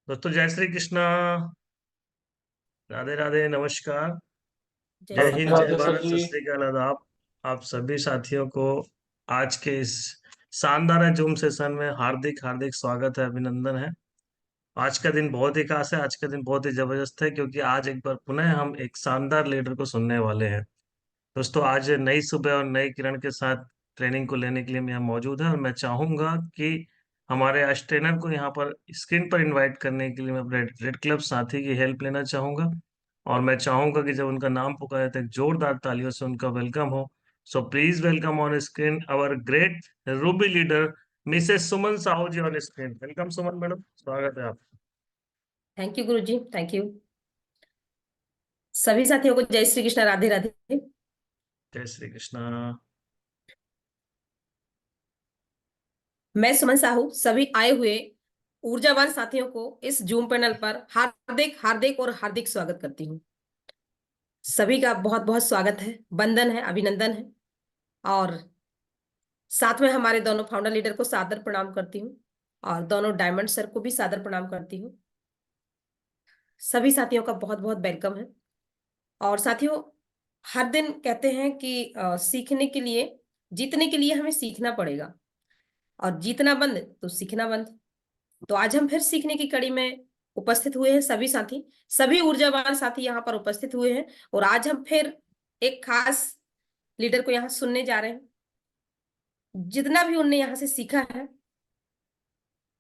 दोस्तों जय श्री कृष्णा। राधे राधे, नमस्कार। जय जय श्री हिंद, जय कृष्ण। राधे सर भारत, जी। सत श्री अकाल, आदाब। आप सभी साथियों को आज के इस शानदार जूम सेशन में हार्दिक हार्दिक स्वागत है, अभिनंदन है। आज का दिन बहुत ही खास है, आज का दिन बहुत ही जबरदस्त है, क्योंकि आज एक बार पुनः हम एक शानदार लीडर को सुनने वाले हैं। दोस्तों आज नई सुबह और नई किरण के साथ ट्रेनिंग को लेने के लिए मैं यहाँ मौजूद है, और मैं चाहूंगा कि हमारे आज ट्रेनर को यहाँ पर स्क्रीन पर इनवाइट करने के लिए मैं अपने रेड क्लब साथी की हेल्प लेना चाहूंगा। और मैं चाहूंगा कि जब उनका नाम पुकारे तो एक जोरदार तालियों से उनका वेलकम हो। So please welcome on screen our great ruby leader Mrs Suman Sahu ji on screen. Welcome Suman madam, स्वागत है आप। Thank you Guru ji, thank you. सभी साथियों को जय श्री कृष्ण, राधे राधे। जय श्री कृष्णा। मैं सुमन साहू सभी आए हुए ऊर्जावान साथियों को इस जूम पैनल पर हार्दिक हार्दिक और हार्दिक स्वागत करती हूँ। सभी का बहुत बहुत स्वागत है, वंदन है, अभिनंदन है। और साथ में हमारे दोनों फाउंडर लीडर को सादर प्रणाम करती हूँ, और दोनों डायमंड सर को भी सादर प्रणाम करती हूँ। सभी साथियों का बहुत बहुत वेलकम है। और साथियों, हर दिन कहते हैं कि सीखने के लिए, जीतने के लिए हमें सीखना पड़ेगा, और जीतना बंद तो सीखना बंद। तो आज हम फिर सीखने की कड़ी में उपस्थित हुए हैं। सभी साथी, सभी ऊर्जावान साथी यहाँ पर उपस्थित हुए हैं, और आज हम फिर एक खास लीडर को यहाँ सुनने जा रहे हैं। जितना भी उनने यहाँ से सीखा है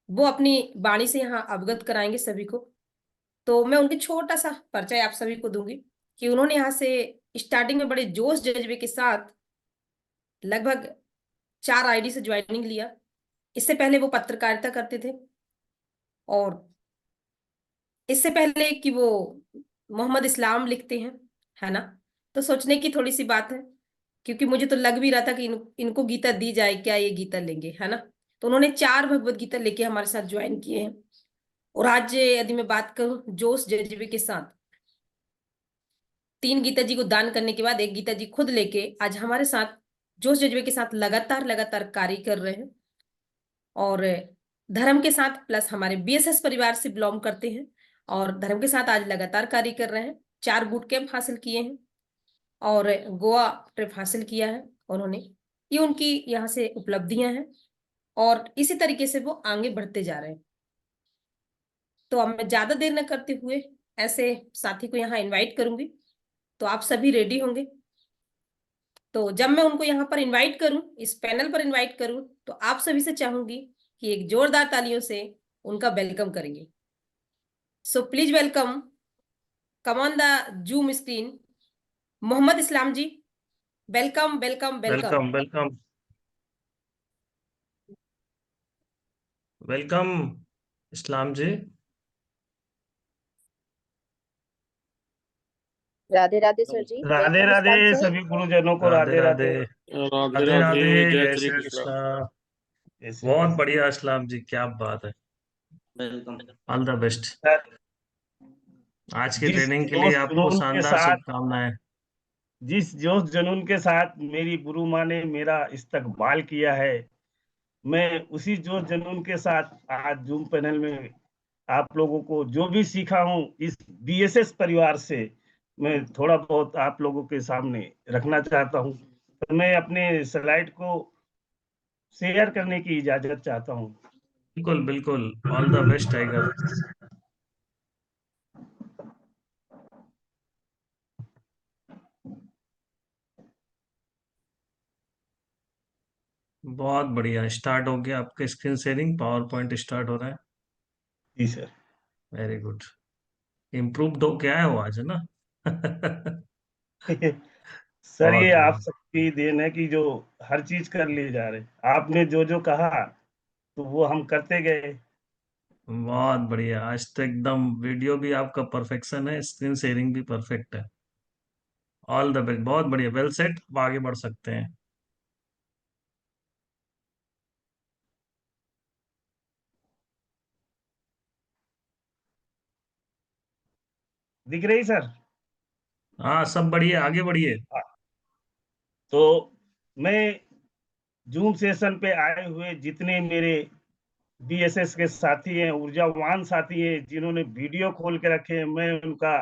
वो अपनी वाणी से यहाँ अवगत कराएंगे सभी को। तो मैं उनकी छोटा सा परिचय आप सभी को दूंगी कि उन्होंने यहाँ से स्टार्टिंग में बड़े जोश जज्बे के साथ लगभग 4 आईडी से ज्वाइनिंग लिया। इससे पहले वो पत्रकारिता करते थे, और इससे पहले कि वो मोहम्मद इस्लाम लिखते हैं, है ना। तो सोचने की थोड़ी सी बात है, क्योंकि मुझे तो लग भी रहा था कि इनको गीता दी जाए, क्या ये गीता लेंगे, है ना। तो उन्होंने 4 भगवत गीता लेके हमारे साथ ज्वाइन किए हैं। और आज यदि मैं बात करूं जोश जज्बे के साथ, 3 गीता जी को दान करने के बाद एक गीता जी खुद लेके आज हमारे साथ जोश जज्बे के साथ लगातार लगातार कार्य कर रहे हैं। और धर्म के साथ प्लस हमारे बीएसएस परिवार से बिलोंग करते हैं, और धर्म के साथ आज लगातार कार्य कर रहे हैं। 4 बूट कैंप हासिल किए हैं, और गोवा ट्रिप हासिल किया है उन्होंने। ये उनकी यहाँ से उपलब्धियां हैं, और इसी तरीके से वो आगे बढ़ते जा रहे हैं। तो अब मैं ज्यादा देर न करते हुए ऐसे साथी को यहाँ इनवाइट करूंगी। तो आप सभी रेडी होंगे। तो जब मैं उनको यहाँ पर इनवाइट करूं, इस पैनल पर इनवाइट करूं, तो आप सभी से चाहूंगी कि एक जोरदार तालियों से उनका वेलकम करेंगे। So please welcome, come on the Zoom screen, Mohammad Islam ji. Welcome welcome welcome. Welcome welcome welcome Islam ji. Radhe Radhe sir ji. Radhe welcome Radhe Islam sir. सभी गुरुजनों को राधे राधे राधे। राधे। राधे राधे राधे, राधे, जय जय श्री श्री कृष्ण। कृष्णा। ऐसे बहुत बढ़िया इस्लाम जी, क्या बात है। Welcome. All the best. Sir, आज की जिस ट्रेनिंग के लिए जोश आपको जुनून के शानदार साथ शुभकामनाएं। जिस जोश जुनून के साथ मेरी गुरु माँ ने मेरा इस्तकबाल किया है, मैं उसी जोश जुनून के साथ आज जूम पैनल में आप लोगों को जो भी सीखा हूँ इस बीएसएस परिवार से, मैं थोड़ा बहुत आप लोगों के सामने रखना चाहता हूँ। तो मैं अपने स्लाइड को शेयर करने की इजाजत चाहता हूँ। बिल्कुल बिल्कुल, ऑल द बेस्ट टाइगर। बहुत बढ़िया, स्टार्ट हो गया आपका screen sharing, power point start हो रहा है। जी सर। Very good. इम्प्रूव्ड हो क्या है वो आज, है ना। सर, बहुत ये आप बढ़िया। सबकी देन है कि जो हर चीज कर लिए जा रहे। आपने जो जो कहा तो वो हम करते गए। बहुत बढ़िया, आज तो एकदम वीडियो भी आपका परफेक्शन है, स्क्रीन शेयरिंग भी परफेक्ट है। ऑल द बेस्ट, बहुत बढ़िया, वेल सेट। अब आगे बढ़ सकते हैं। दिख रही सर? हाँ सब बढ़िया, आगे बढ़िए। तो मैं जूम सेशन पे आए हुए जितने मेरे बीएसएस के साथी हैं, ऊर्जावान साथी हैं, जिन्होंने वीडियो खोल के रखे हैं, मैं उनका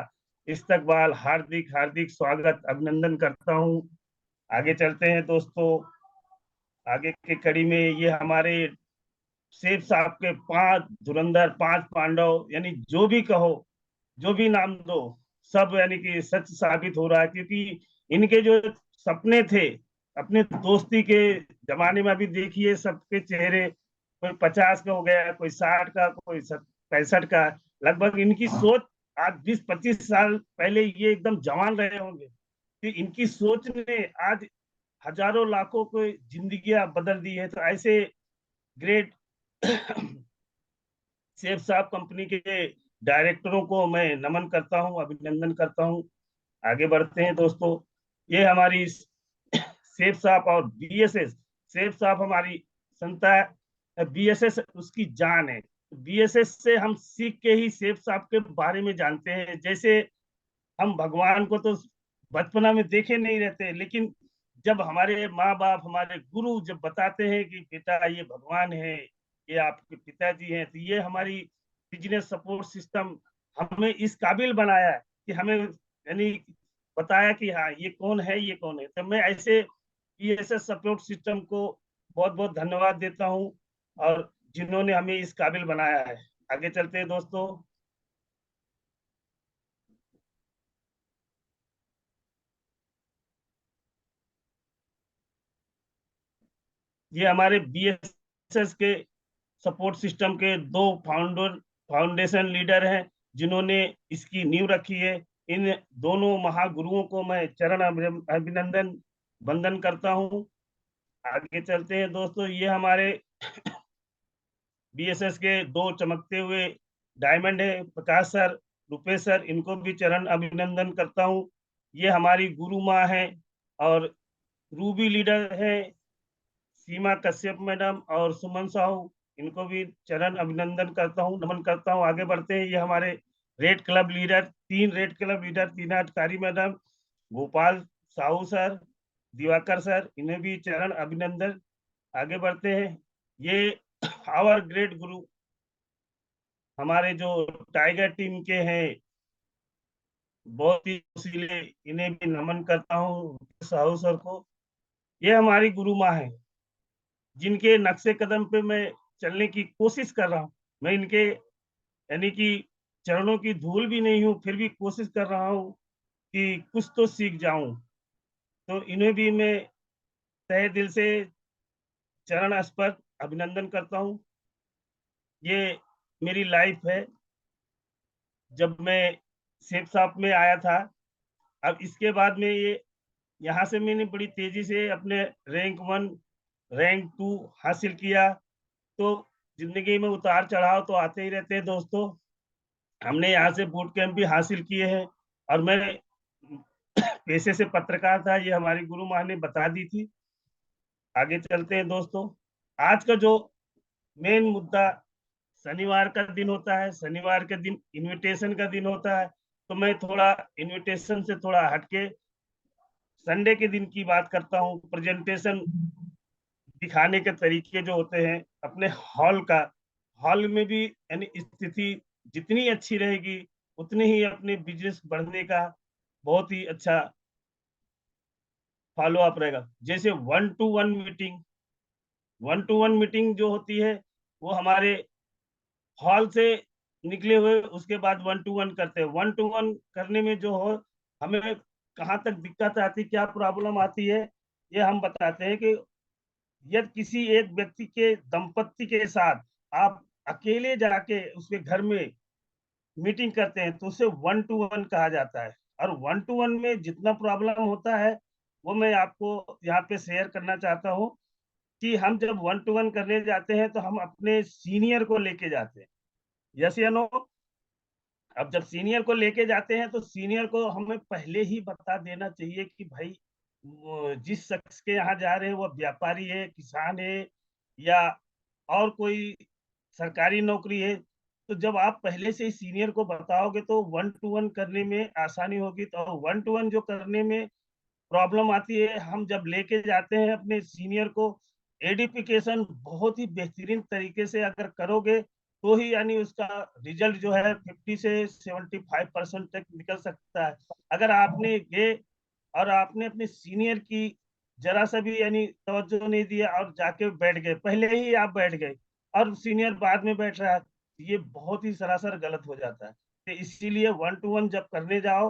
इस्तकबाल, हार्दिक हार्दिक स्वागत, अभिनंदन करता हूं। आगे चलते हैं दोस्तों। आगे की कड़ी में ये हमारे शेख साहब के 5 धुरंधर, 5 पांडव, यानी जो भी कहो, जो भी नाम दो, सब यानी कि सच साबित हो रहा है, क्योंकि इनके जो सपने थे अपने दोस्ती के जमाने में, अभी देखिए सबके चेहरे, कोई 50 का हो गया, कोई 60 का, कोई 65 का, लगभग इनकी सोच आज 20-25 साल पहले ये एकदम जवान रहे होंगे, कि इनकी सोच ने आज हजारों लाखों को जिंदगियां बदल दी है। तो ऐसे ग्रेट सेफ साहब कंपनी के डायरेक्टरों को मैं नमन करता हूं, अभिनंदन करता हूं। आगे बढ़ते हैं दोस्तों। ये हमारी सेफ साहब और बीएसएस, सेफ साहब हमारी संता है, बीएसएस उसकी जान है। बीएसएस से हम सीख के ही सेफ साहब के बारे में जानते हैं। जैसे हम भगवान को तो बचपना में देखे नहीं रहते, लेकिन जब हमारे माँ बाप, हमारे गुरु जब बताते हैं कि बेटा ये भगवान है, ये आपके पिताजी हैं, तो ये हमारी बिजनेस सपोर्ट सिस्टम हमें इस काबिल बनाया है कि हमें यानी बताया कि हाँ ये कौन है, ये कौन है। तो मैं ऐसे ईएसएस सपोर्ट सिस्टम को बहुत बहुत धन्यवाद देता हूँ, और जिन्होंने हमें इस काबिल बनाया है। आगे चलते हैं दोस्तों। ये हमारे बीएसएस के सपोर्ट सिस्टम के दो फाउंडेशन लीडर हैं, जिन्होंने इसकी नींव रखी है। इन दोनों महागुरुओं को मैं चरण अभिनंदन वंदन करता हूं। आगे चलते हैं दोस्तों। ये हमारे बीएसएस के दो चमकते हुए डायमंड है, प्रकाश सर, रुपेश सर, इनको भी चरण अभिनंदन करता हूं। ये हमारी गुरु माँ है और रूबी लीडर है, सीमा कश्यप मैडम और सुमन साहू, इनको भी चरण अभिनंदन करता हूँ, नमन करता हूँ। आगे बढ़ते हैं। ये हमारे red club leader, 3 red club leader, Tina Atkari madam, Gopal Sahu sir, Diwakar sir, इन्हें भी चरण अभिनंदन। आगे बढ़ते हैं। ये आवर ग्रेट गुरु, हमारे जो टाइगर टीम के हैं, बहुत ही उसीले, इन्हें भी नमन करता हूँ, साहू सर को। ये हमारी गुरु माँ है, जिनके नक्शे कदम पे मैं चलने की कोशिश कर रहा हूँ। मैं इनके यानी कि चरणों की धूल भी नहीं हूँ, फिर भी कोशिश कर रहा हूँ कि कुछ तो सीख जाऊं। तो इन्हें भी मैं तहे दिल से चरण स्पर्श अभिनंदन करता हूँ। ये मेरी लाइफ है, जब मैं सेफ साहब में आया था। अब इसके बाद में ये यहाँ से मैंने बड़ी तेजी से अपने रैंक 1, रैंक 2 हासिल किया। तो जिंदगी में उतार चढ़ाव तो आते ही रहते हैं दोस्तों। हमने यहाँ से बूट कैंप भी हासिल किए हैं, और मैं पेशे से पत्रकार था, ये हमारी गुरु माँ ने बता दी थी। आगे चलते हैं दोस्तों। आज का जो मेन मुद्दा, शनिवार का दिन होता है, शनिवार के दिन इनविटेशन का दिन होता है। तो मैं थोड़ा इनविटेशन से थोड़ा हटके संडे के दिन की बात करता हूँ। प्रेजेंटेशन दिखाने के तरीके जो होते हैं अपने हॉल का, हॉल में भी यानी स्थिति जितनी अच्छी रहेगी, उतनी ही अपने बिजनेस बढ़ने का बहुत ही अच्छा फॉलो अप रहेगा। जैसे 1-to-1 मीटिंग जो होती है, वो हमारे हॉल से निकले हुए उसके बाद 1-to-1 करते हैं। 1-to-1 करने में जो हो, हमें कहाँ तक दिक्कत आती, क्या प्रॉब्लम आती है, ये हम बताते हैं कि यदि किसी एक व्यक्ति के दंपत्ति के साथ आप अकेले जाके उसके घर में मीटिंग करते हैं, तो उसे 1-to-1 कहा जाता है। और 1-to-1 में जितना प्रॉब्लम होता है, वो मैं आपको यहाँ पे शेयर करना चाहता हूँ, कि हम जब 1-to-1 करने जाते हैं तो हम अपने सीनियर को लेके जाते हैं। यस या नो? अब जब सीनियर को लेके जाते हैं, तो सीनियर को हमें पहले ही बता देना चाहिए कि भाई जिस शख्स के यहाँ जा रहे हैं वो व्यापारी है, किसान है, या और कोई सरकारी नौकरी है। तो जब आप पहले से ही सीनियर को बताओगे, तो 1-to-1 करने में आसानी होगी। तो 1-to-1 जो करने में प्रॉब्लम आती है, हम जब लेके जाते हैं अपने सीनियर को एडिफिकेशन बहुत ही बेहतरीन तरीके से अगर करोगे तो ही यानी उसका रिजल्ट जो है 50 से 75% तक निकल सकता है। अगर आपने ये और आपने अपने सीनियर की जरा सा भी यानी तवज्जो नहीं दिया और जाके बैठ गए, पहले ही आप बैठ गए और सीनियर बाद में बैठ रहा है, ये बहुत ही सरासर गलत हो जाता है। तो इसीलिए 1 टू 1 जब करने जाओ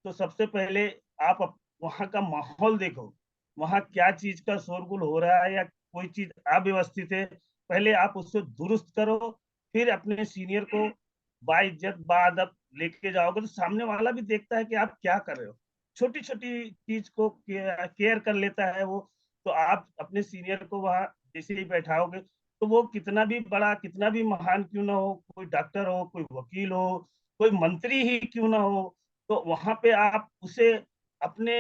तो सबसे पहले आप वहाँ का माहौल देखो, वहाँ क्या चीज का शोरगुल हो रहा है या कोई चीज अव्यवस्थित है, पहले आप उसको दुरुस्त करो, फिर अपने सीनियर को बाइज्जत बाअदब लेके जाओगे तो सामने वाला भी देखता है कि आप क्या कर रहे हो। छोटी छोटी चीज को केयर कर लेता है वो। तो आप अपने सीनियर को वहां जैसे ही बैठाओगे तो वो कितना भी बड़ा कितना भी महान क्यों ना हो, कोई डॉक्टर हो, कोई वकील हो, कोई मंत्री ही क्यों ना हो, तो वहां पे आप उसे अपने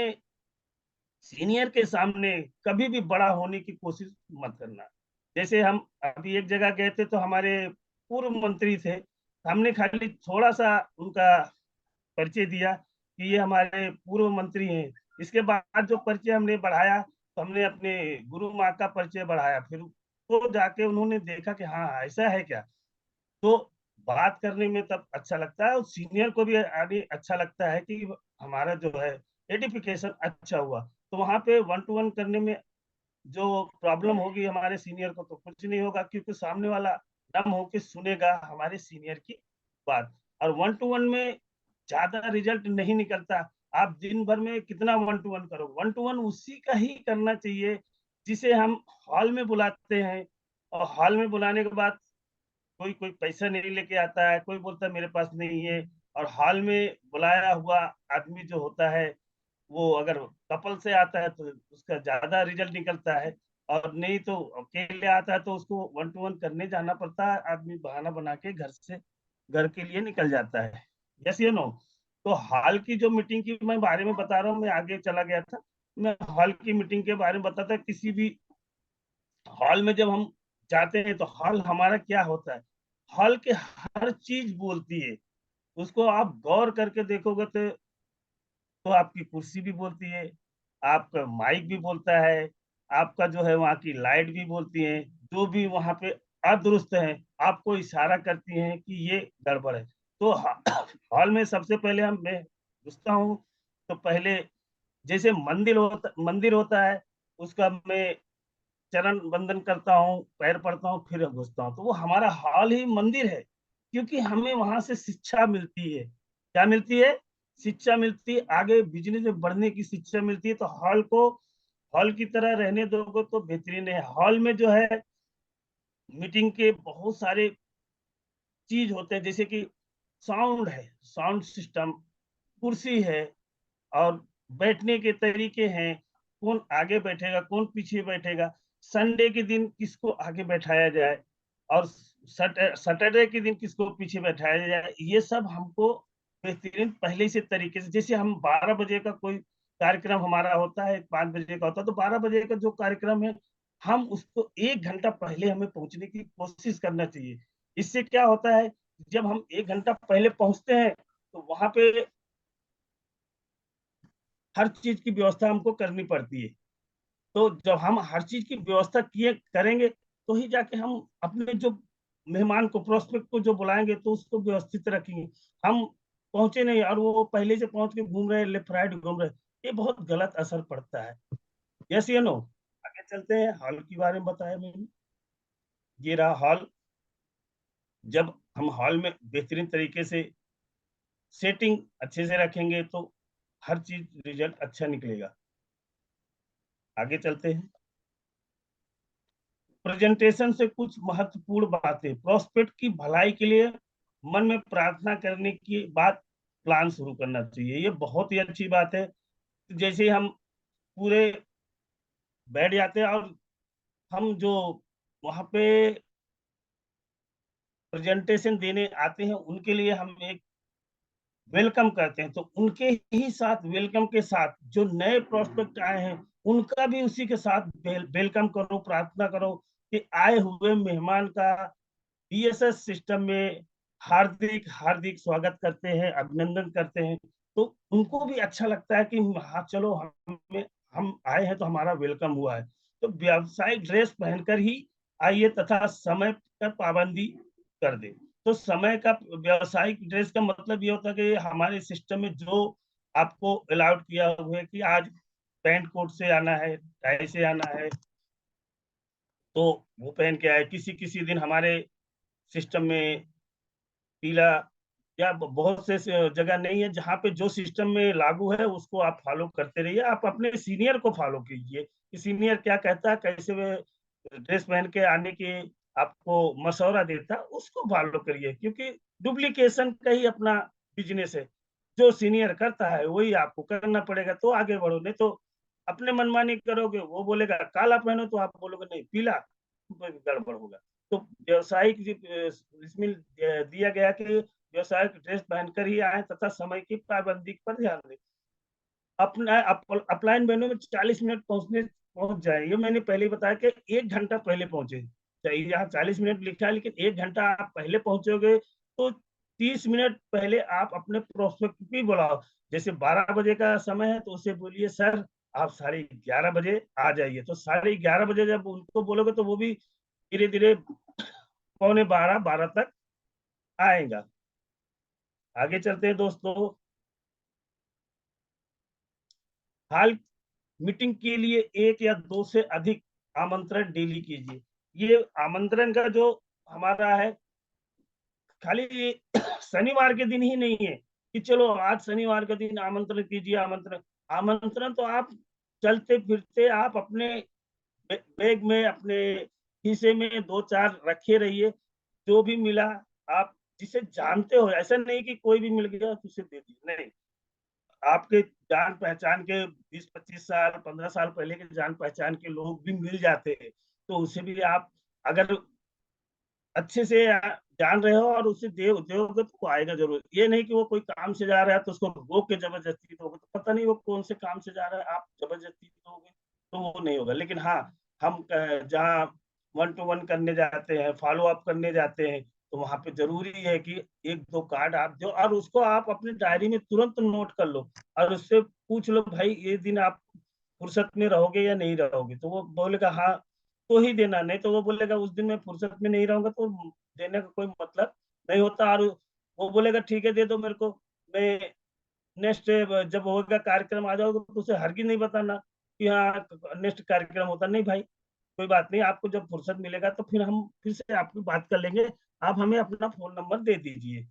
सीनियर के सामने कभी भी बड़ा होने की कोशिश मत करना। जैसे हम अभी एक जगह गए थे तो हमारे पूर्व मंत्री थे, हमने खाली थोड़ा सा उनका परिचय दिया कि ये हमारे पूर्व मंत्री हैं। इसके बाद जो परिचय हमने बढ़ाया तो हमने अपने गुरु माँ का परिचय बढ़ाया, फिर तो जाके उन्होंने देखा कि हाँ ऐसा है क्या, तो बात करने में तब अच्छा लगता है और सीनियर को भी आगे अच्छा लगता है कि हमारा जो है एडिफिकेशन अच्छा हुआ। तो वहां पे 1 टू 1 करने में जो प्रॉब्लम होगी हमारे सीनियर को तो कुछ नहीं होगा, क्योंकि सामने वाला दम होके सुनेगा हमारे सीनियर की बात। और 1 टू 1 में ज्यादा रिजल्ट नहीं निकलता। आप दिन भर में कितना 1 टू 1 करो, 1 टू 1 उसी का ही करना चाहिए जिसे हम हॉल में बुलाते हैं। और हॉल में बुलाने के बाद कोई कोई पैसा नहीं लेके आता है, कोई बोलता है मेरे पास नहीं है। और हॉल में बुलाया हुआ आदमी जो होता है वो अगर कपल से आता है तो उसका ज्यादा रिजल्ट निकलता है, और नहीं तो अकेले आता है तो उसको 1 टू 1 करने जाना पड़ता है, आदमी बहाना बना के घर के लिए निकल जाता है। यस या नो। तो हॉल की जो मीटिंग की मैं बारे में बता रहा हूँ, मैं आगे चला गया था, मैं हॉल की मीटिंग के बारे में बताता। किसी भी हॉल में जब हम जाते हैं तो हॉल हमारा क्या होता है, हॉल के हर चीज बोलती है। उसको आप गौर करके देखोगे तो आपकी कुर्सी भी बोलती है, आपका माइक भी बोलता है, आपका जो है वहाँ की लाइट भी बोलती है, जो भी वहाँ पे अदुरुस्त है आपको इशारा करती हैं कि ये गड़बड़ है। तो हॉल में सबसे पहले मैं घुसता हूँ तो पहले जैसे मंदिर होता है, उसका मैं चरण वंदन करता हूँ, पैर पड़ता हूँ, फिर घुसता हूँ। तो वो हमारा हॉल ही मंदिर है, क्योंकि हमें वहां से शिक्षा मिलती है। क्या मिलती है? शिक्षा मिलती है, आगे बिजनेस में बढ़ने की शिक्षा मिलती है। तो हॉल की तरह रहने दोगे तो बेहतरीन है। हॉल में जो है मीटिंग के बहुत सारे चीज होते हैं, जैसे कि साउंड है, साउंड सिस्टम, कुर्सी है, और बैठने के तरीके हैं, कौन आगे बैठेगा कौन पीछे बैठेगा, संडे के दिन किसको आगे बैठाया जाए और सैटरडे के दिन किसको पीछे बैठाया जाए, ये सब हमको बेहतरीन पहले से तरीके से, जैसे हम 12 बजे का कोई कार्यक्रम हमारा होता है, 5 बजे का होता है, तो 12 बजे का जो कार्यक्रम है हम उसको 1 घंटा पहले हमें पहुंचने की कोशिश करना चाहिए। इससे क्या होता है, जब हम 1 घंटा पहले पहुंचते हैं तो वहां पे हर चीज की व्यवस्था हमको करनी पड़ती है। तो जब हम हर चीज की व्यवस्था किए करेंगे तो ही जाके हम अपने जो मेहमान को प्रोस्पेक्ट को जो बुलाएंगे तो उसको व्यवस्थित रखेंगे। हम पहुंचे नहीं और वो पहले से पहुंच के घूम रहे, लेफ्ट राइट घूम रहे, ये बहुत गलत असर पड़ता है। यस या नो। आगे चलते हैं, हॉल के बारे में बताया मैंने, ये रहा हॉल। जब हम हॉल में बेहतरीन तरीके से सेटिंग अच्छे से रखेंगे तो हर चीज रिजल्ट अच्छा निकलेगा। आगे चलते हैं। प्रेजेंटेशन से कुछ महत्वपूर्ण बातें, प्रोस्पेक्ट की भलाई के लिए मन में प्रार्थना करने की बात प्लान शुरू करना चाहिए, ये बहुत ही अच्छी बात है। जैसे हम पूरे बैठ जाते हैं और हम जो वहां पे प्रेजेंटेशन देने आते हैं उनके लिए हम एक वेलकम करते हैं, तो उनके ही साथ वेलकम के साथ जो नए प्रोस्पेक्ट आए हैं उनका भी उसी के साथ वेलकम करो, प्रार्थना करो कि आए हुए मेहमान का बीएसएस सिस्टम में हार्दिक हार्दिक स्वागत करते हैं, अभिनंदन करते हैं। तो उनको भी अच्छा लगता है कि हाँ चलो हम आए हैं तो हमारा वेलकम हुआ है। तो व्यावसायिक ड्रेस पहनकर ही आइए तथा समय पर पाबंदी कर दे। तो समय का व्यावसायिक ड्रेस का मतलब ये होता है कि हमारे सिस्टम में जो आपको अलाउड किया हुआ है कि आज पैंट कोट से आना है, टाई से आना है, तो वो पहन के आए। किसी किसी दिन हमारे सिस्टम में पीला या बहुत से जगह नहीं है, जहाँ पे जो सिस्टम में लागू है उसको आप फॉलो करते रहिए। आप अपने सीनियर को फॉलो कीजिए कि सीनियर क्या कहता है, कैसे वे ड्रेस पहन के आने की आपको मशवरा देता है, उसको फॉलो करिए, क्योंकि डुप्लीकेशन का ही अपना बिजनेस है। जो सीनियर करता है वही आपको करना पड़ेगा, तो आगे बढ़ो। नहीं तो अपने मनमानी करोगे, वो बोलेगा काला पहनो तो आप बोलोगे नहीं पीला, तो गड़बड़ होगा। तो व्यावसायिक इसमें दिया गया कि व्यवसायिक ड्रेस पहनकर ही आए तथा समय की पाबंदी पर ध्यान दें। अपना अपलाइन वेन्यू में 40 मिनट पहुंच जाए। ये मैंने पहले बताया कि 1 घंटा पहले पहुंचे। चाहिए यहाँ 40 मिनट लिखा है, लेकिन 1 घंटा आप पहले पहुंचोगे तो 30 मिनट पहले आप अपने प्रोस्पेक्ट भी बुलाओ। जैसे 12 बजे का समय है तो उसे बोलिए सर आप 11:30 बजे आ जाइए। तो 11:30 बजे जब उनको बोलोगे तो वो भी धीरे धीरे 11:45 तक आएगा। आगे चलते हैं दोस्तों। हाल मीटिंग के लिए 1 या 2 से अधिक आमंत्रण डेली कीजिए। ये आमंत्रण का जो हमारा है, खाली शनिवार के दिन ही नहीं है कि चलो आज शनिवार के दिन आमंत्रण कीजिए। आमंत्रण आमंत्रण तो आप चलते फिरते आप अपने बैग में, अपने खीसे में 2-4 रखे रहिए। जो भी मिला आप जिसे जानते हो, ऐसा नहीं कि कोई भी मिल गया तो उसे दे दिए, नहीं। आपके जान पहचान के 20-25 साल 15 साल पहले के जान पहचान के लोग भी मिल जाते हैं, तो उसे भी आप अगर अच्छे से जान रहे हो और उसे दोगे तो वो आएगा जरूर। ये नहीं कि वो कोई काम से जा रहा है तो उसको रोक के जबरदस्ती दोगे, तो पता नहीं वो कौन से काम से जा रहा है, आप जबरदस्ती दोगे तो वो नहीं होगा। लेकिन हाँ, हम जहाँ 1 to 1 करने जाते हैं, फॉलो अप करने जाते हैं, तो वहां पे जरूरी है कि 1-2 कार्ड आप दो और उसको आप अपनी डायरी में तुरंत नोट कर लो और उससे पूछ लो भाई ये दिन आप फुर्सत में रहोगे या नहीं रहोगे। तो वो बोलेगा हाँ तो ही देना, नहीं तो वो बोलेगा उस दिन मैं फुर्सत में नहीं रहूंगा, तो देने का कोई मतलब नहीं होता। और वो बोलेगा ठीक है दे दो मेरे को, मैं नेक्स्ट जब होगा कार्यक्रम आ जाओगे तो उसे हरगिज नहीं बताना कि हाँ नेक्स्ट कार्यक्रम होता नहीं भाई। कोई बात नहीं, आपको जब फुर्सत मिलेगा तो फिर हम फिर से आपकी बात कर लेंगे। आप हमें अपना फोन नंबर दे दीजिए।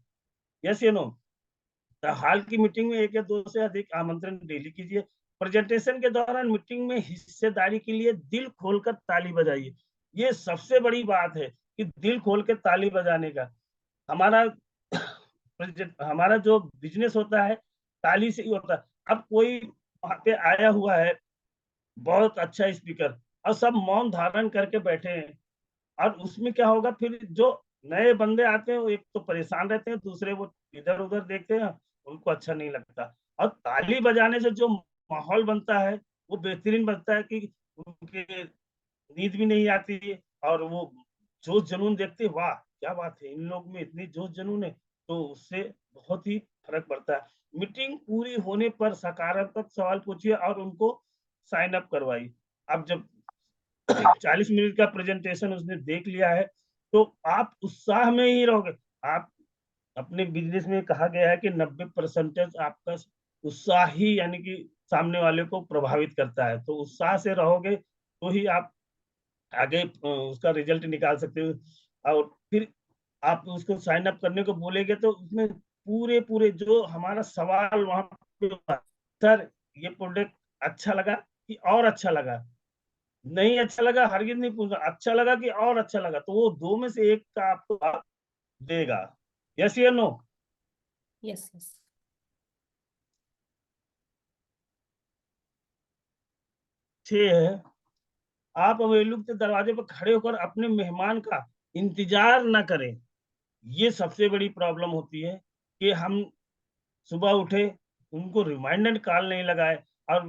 यस या नो। हाल की मीटिंग में 1 या 2 से अधिक आमंत्रण डेली कीजिए। प्रेजेंटेशन के दौरान मीटिंग में हिस्सेदारी के लिए दिल खोलकर ताली बजाइए। ये सबसे बड़ी बात है कि दिल खोल के ताली बजाने का। हमारा हमारा जो बिजनेस होता है ताली से ही होता है। अब कोई वहां पे आया हुआ है बहुत अच्छा स्पीकर और सब मौन धारण करके बैठे हैं, और उसमें क्या होगा फिर जो नए बंदे आते हैं वो एक तो परेशान रहते हैं, दूसरे वो इधर उधर देखते हैं, उनको अच्छा नहीं लगता। और ताली बजाने से जो माहौल बनता है वो बेहतरीन बनता है कि उनके नींद भी नहीं आती है और वो जोश जुनून देखते हैं, वाह क्या बात है, इन लोग में इतनी जोश जुनून है। तो उससे बहुत ही फर्क पड़ता है। मीटिंग पूरी होने पर सकारात्मक सवाल पूछिए और उनको साइन अप करवाइए। अब जब 40 मिनट का प्रेजेंटेशन उसने देख लिया है तो आप उत्साह में ही रहोगे। आप अपने बिजनेस में कहा गया है कि 90% आपका उत्साह ही यानी कि सामने वाले को प्रभावित करता है। तो उत्साह से रहोगे तो ही आप आगे उसका रिजल्ट निकाल सकते हो। और फिर आप उसको साइन अप करने को बोलेंगे तो उसमें पूरे पूरे जो हमारा सवाल वहां पे होगा, सर ये प्रोडक्ट अच्छा लगा कि और अच्छा लगा, नहीं अच्छा लगा हरगिज नहीं पूछना, अच्छा लगा कि और अच्छा लगा, तो वो 2 में से 1 का आपको जवाब देगा। यस या नो। Yes yes. 6 है, आप अवेलू के दरवाजे पर खड़े होकर अपने मेहमान का इंतजार न करें। ये सबसे बड़ी प्रॉब्लम होती है कि हम सुबह उठे, उनको रिमाइंडर कॉल नहीं लगाए और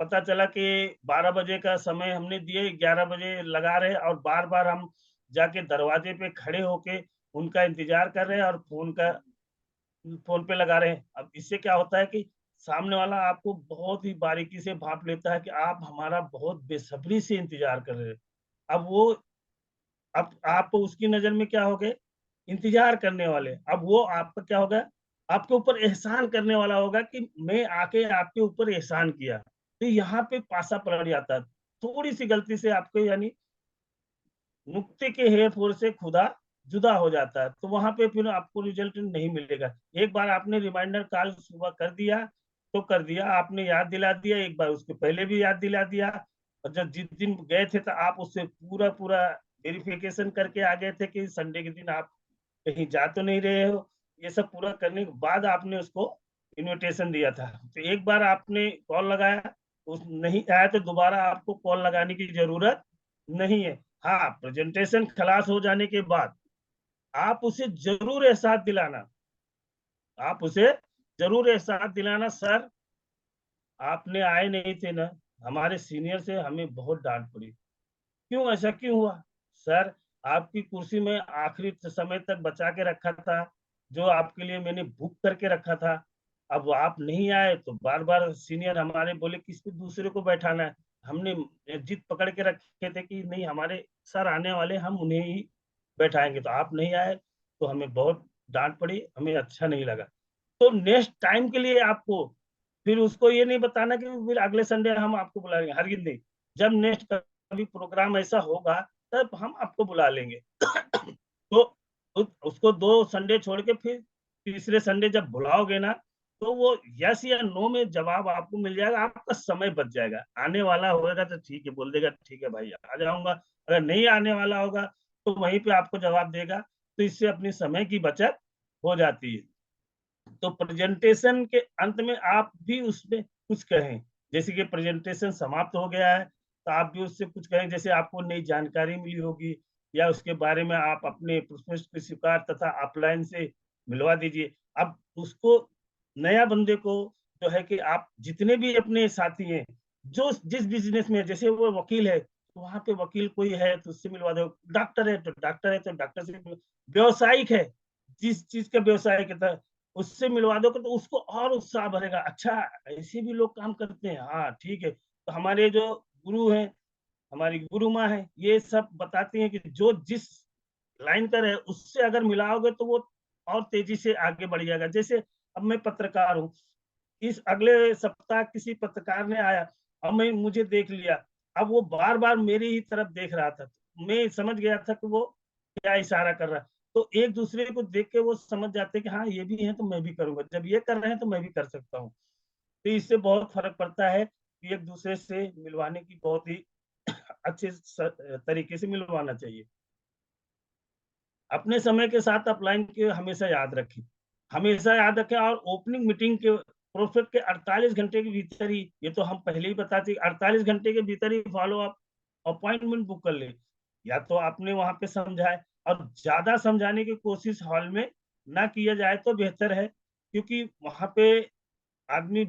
पता चला कि 12 बजे का समय हमने दिए, 11 बजे लगा रहे और बार बार हम जाके दरवाजे पे खड़े होके उनका इंतजार कर रहे हैं और फोन पे लगा रहे हैं। अब इससे क्या होता है कि सामने वाला आपको बहुत ही बारीकी से भांप लेता है कि आप हमारा बहुत बेसब्री से इंतजार कर रहे हैं। अब वो अब आप उसकी नज़र में क्या हो गए? इंतजार करने वाले। अब वो आपका क्या होगा? आपके ऊपर एहसान करने वाला होगा कि मैं आके आपके ऊपर एहसान किया। तो यहाँ पे पासा पलट जाता है। थोड़ी-सी गलती से आपको यानी नुक्ते के हेर-फेर से खुदा जुदा हो जाता है, तो वहाँ पे फिर आपको रिज़ल्ट नहीं मिलेगा। एक बार आपने रिमाइंडर कॉल सुबह कर दिया, तो कर दिया, आपने याद दिला दिया, एक बार उसके पहले भी याद दिला दिया और जब जिस दिन गए थे तो आप उससे पूरा-पूरा वेरिफ़िकेशन करके आ गए थे कि संडे के दिन आप कहीं जा तो नहीं रहे हो। ये सब पूरा करने के बाद आपने उसको इन्विटेशन दिया था। तो एक बार आपने कॉल लगाया, उस नहीं आया तो दोबारा आपको कॉल लगाने की ज़रूरत नहीं है। हाँ, प्रेज़ेंटेशन खलास हो जाने के बाद आप उसे ज़रूर एहसास दिलाना, आप उसे ज़रूर एहसास दिलाना सर आपने आए नहीं थे ना, हमारे सीनियर से हमें बहुत डाँट पड़ी। क्यों ऐसा क्यों हुआ? सर आपकी कुर्सी में आखिरी समय तक बचा के रखा था, जो आपके लिए मैंने बुक करके रखा था। अब आप नहीं आए तो बार-बार सीनियर हमारे बोले किसी दूसरे को बैठाना है। हमने जिद पकड़ के रखे थे कि नहीं हमारे सर आने वाले हम उन्हें ही बैठाएँगे, तो आप नहीं आए तो हमें बहुत डाँट पड़ी, हमें अच्छा नहीं लगा। तो नेक्स्ट टाइम के लिए आपको फिर उसको ये नहीं बताना कि फिर अगले संडे हम आपको बुलाएँगे, हरगिज़ नहीं। जब नेक्स्ट कभी प्रोग्राम ऐसा होगा तब हम आपको बुला लेंगे। तो उसको 2 संडे छोड़ के फिर तीसरे संडे जब बुलाओगे ना, तो वो यस या नो में जवाब आपको मिल जाएगा, आपका समय बच जाएगा। आने वाला होगा तो ठीक है, बोल देगा ठीक है भाई आ जाऊँगा, अगर नहीं आने वाला होगा तो वहीं पे आपको जवाब देगा, तो इससे अपने समय की बचत हो जाती है। तो प्रेजेंटेशन के अंत में आप भी उसमें कुछ कहें। जैसे कि प्रेजेंटेशन समाप्त हो गया है, तो आप भी उससे कुछ कहें जैसे आपको नई जानकारी मिली होगी या उसके बारे में आप अपने प्रोस्पेक्ट के स्वीकार तथा अपलाइन से मिलवा दीजिए। अब उसको नया बंदे को जो है कि आप जितने भी अपने साथी हैं, जो जिस बिज़नेस में जैसे वो वकील है, तो वहाँ पे वकील कोई है तो उससे मिलवा दो, डॉक्टर है तो डॉक्टर है तो डॉक्टर से व्यावसायिक है, जिस चीज़ का व्यवसाय करता है उससे मिलवा दोगे तो उसको और उत्साह बढ़ेगा। अच्छा ऐसे भी लोग काम करते हैं, हाँ ठीक है। तो हमारे जो गुरु हैं, हमारी गुरु माँ हैं, ये सब बताती हैं कि जो जिस लाइन पर है उससे अगर मिलाओगे तो वो और तेज़ी से आगे बढ़ जाएगा। जैसे अब मैं पत्रकार हूँ, इस अगले सप्ताह किसी पत्रकार ने आया, अब मैं मुझे देख लिया, अब वो बार-बार मेरी ही तरफ देख रहा था। मैं समझ गया था कि वो क्या इशारा कर रहा है। तो एक-दूसरे को देख के वो समझ जाते हैं कि हाँ, ये भी हैं तो मैं भी करूँगा। जब ये कर रहे हैं तो मैं भी कर सकता हूँ। तो इससे बहुत फ़र्क पड़ता है कि एक-दूसरे से मिलवाने की बहुत ही अच्छे तरीके से मिलवाना चाहिए। अपने समय के साथ अपलाइन के हमेशा याद रखें। हमेशा याद रखें और ओपनिंग मीटिंग के प्रोस्पेक्ट के 48 घंटे के भीतर ही ये तो हम पहले ही बता चुके 48 घंटे के भीतर ही फ़ॉलो अप अपॉइंटमेंट बुक कर लें। या तो आपने वहाँ पे समझाए और ज़्यादा समझाने की कोशिश हॉल में ना किया जाए तो बेहतर है, क्योंकि वहाँ पे आदमी